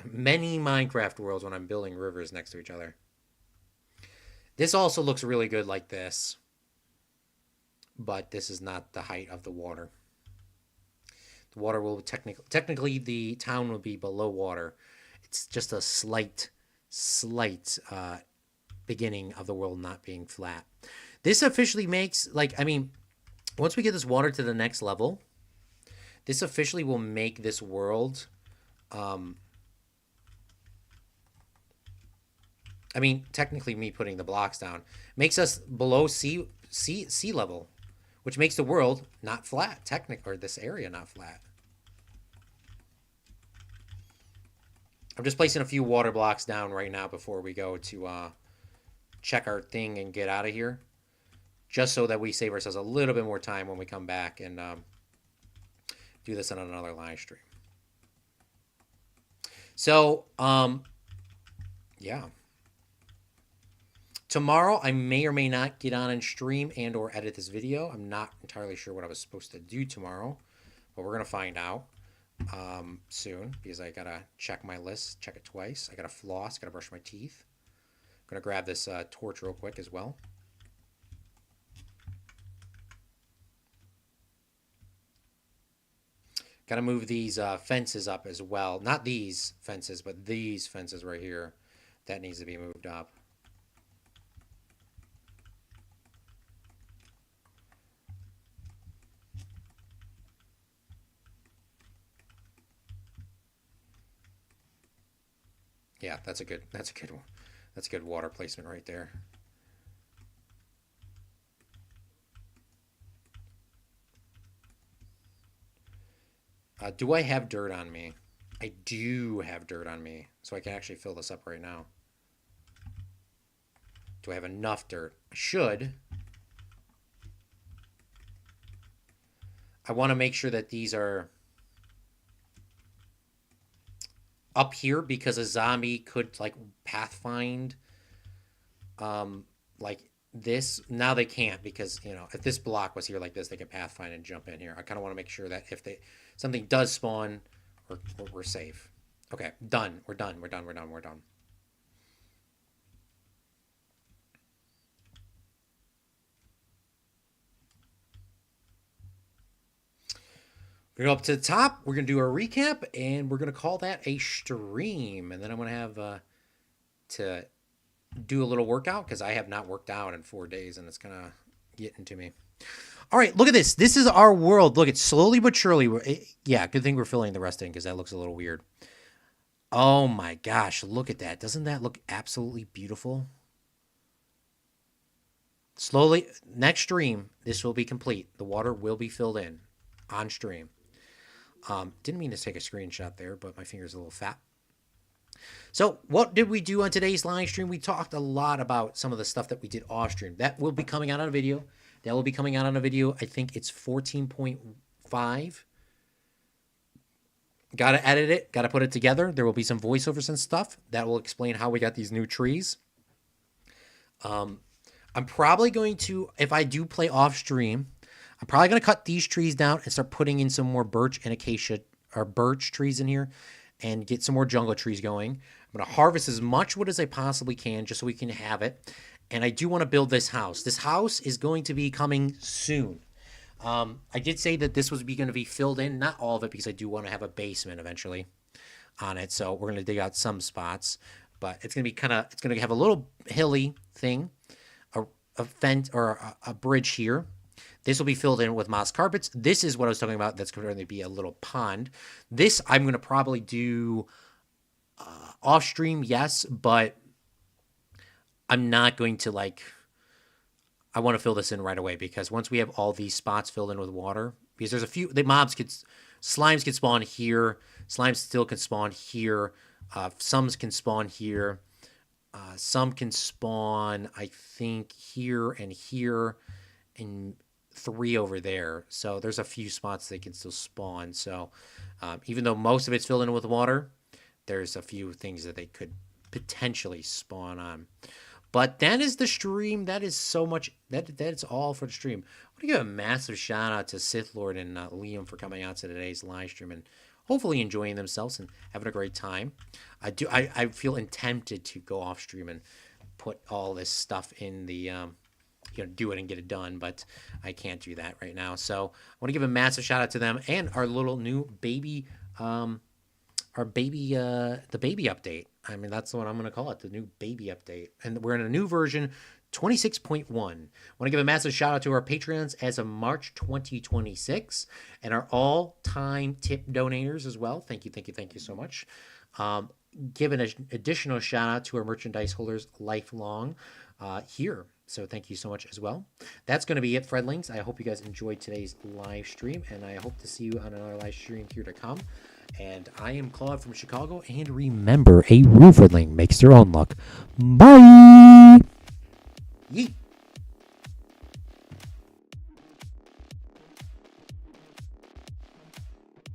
many Minecraft worlds when I'm building rivers next to each other. This also looks really good like this, but this is not the height of the water. The water will technically the town will be below water. It's just a slight beginning of the world not being flat. This officially makes like I mean, once we get this water to the next level, this officially will make this world. I mean, technically, me putting the blocks down makes us below sea level, which makes the world not flat. Or this area not flat. I'm just placing a few water blocks down right now before we go to check our thing and get out of here, just so that we save ourselves a little bit more time when we come back and do this on another live stream. So, yeah. Tomorrow, I may or may not get on and stream and or edit this video. I'm not entirely sure what I was supposed to do tomorrow, but we're going to find out soon because I got to check my list, check it twice. I got to floss, got to brush my teeth. I'm going to grab this torch real quick as well. Got to move these fences up as well. Not these fences, but these fences right here. That needs to be moved up. Yeah, that's a good one. That's a good water placement right there. Do I have dirt on me? I do have dirt on me, so I can actually fill this up right now. Do I have enough dirt? I should. I want to make sure that these are up here because a zombie could like pathfind like this. Now they can't because, you know, if this block was here like this, they could pathfind and jump in here. I kind of want to make sure that if something does spawn, we're safe. Okay, done. We're done. We're done. We're going to go up to the top. We're going to do a recap, and we're going to call that a stream. And then I'm going to have to do a little workout because I have not worked out in 4 days, and it's going to get into me. All right, look at this. This is our world. Look, it's slowly but surely. Yeah, good thing we're filling the rest in because that looks a little weird. Oh my gosh, look at that. Doesn't that look absolutely beautiful? Slowly, next stream, this will be complete. The water will be filled in on stream. Didn't mean to take a screenshot there, but my finger's a little fat. So what did we do on today's live stream? We talked a lot about some of the stuff that we did off stream. That will be coming out on a video. That will be coming out on a video. I think it's 14.5. Got to edit it. Got to put it together. There will be some voiceovers and stuff that will explain how we got these new trees. I'm probably going to, if I do play off stream, I'm probably going to cut these trees down and start putting in some more birch and acacia or birch trees in here and get some more jungle trees going. I'm going to harvest as much wood as I possibly can just so we can have it. And I do want to build this house. This house is going to be coming soon. I did say that this was going to be filled in, not all of it, because I do want to have a basement eventually on it. So we're going to dig out some spots, but it's going to be it's going to have a little hilly thing, a fence or a bridge here. This will be filled in with moss carpets. This is what I was talking about. That's going to be a little pond. This I'm going to probably do off stream, yes, but I'm not going to I want to fill this in right away because once we have all these spots filled in with water, because there's a few, the mobs could Slimes can spawn here. Slimes still can spawn here. Some can spawn here. Some can spawn, I think, here and here, and 3 over there. So there's a few spots they can still spawn. So even though most of it's filled in with water, there's a few things that they could potentially spawn on. But that is the stream. That is so much. That's all for the stream. I want to give a massive shout out to Sith Lord and Liam for coming out to today's live stream and hopefully enjoying themselves and having a great time. I feel tempted to go off stream and put all this stuff in the do it and get it done, but I can't do that right now. So I want to give a massive shout out to them and our little new baby, the baby update. I mean, that's what I'm going to call it, the new baby update. And we're in a new version, 26.1. I want to give a massive shout out to our Patreons as of March 2026 and our all-time tip donators as well. Thank you so much. Give an additional shout out to our merchandise holders lifelong here. So thank you so much as well. That's going to be it, Fredlings. I hope you guys enjoyed today's live stream, and I hope to see you on another live stream here to come. And I am Claude from Chicago, and remember, a Fredling makes their own luck. Bye! Yeet!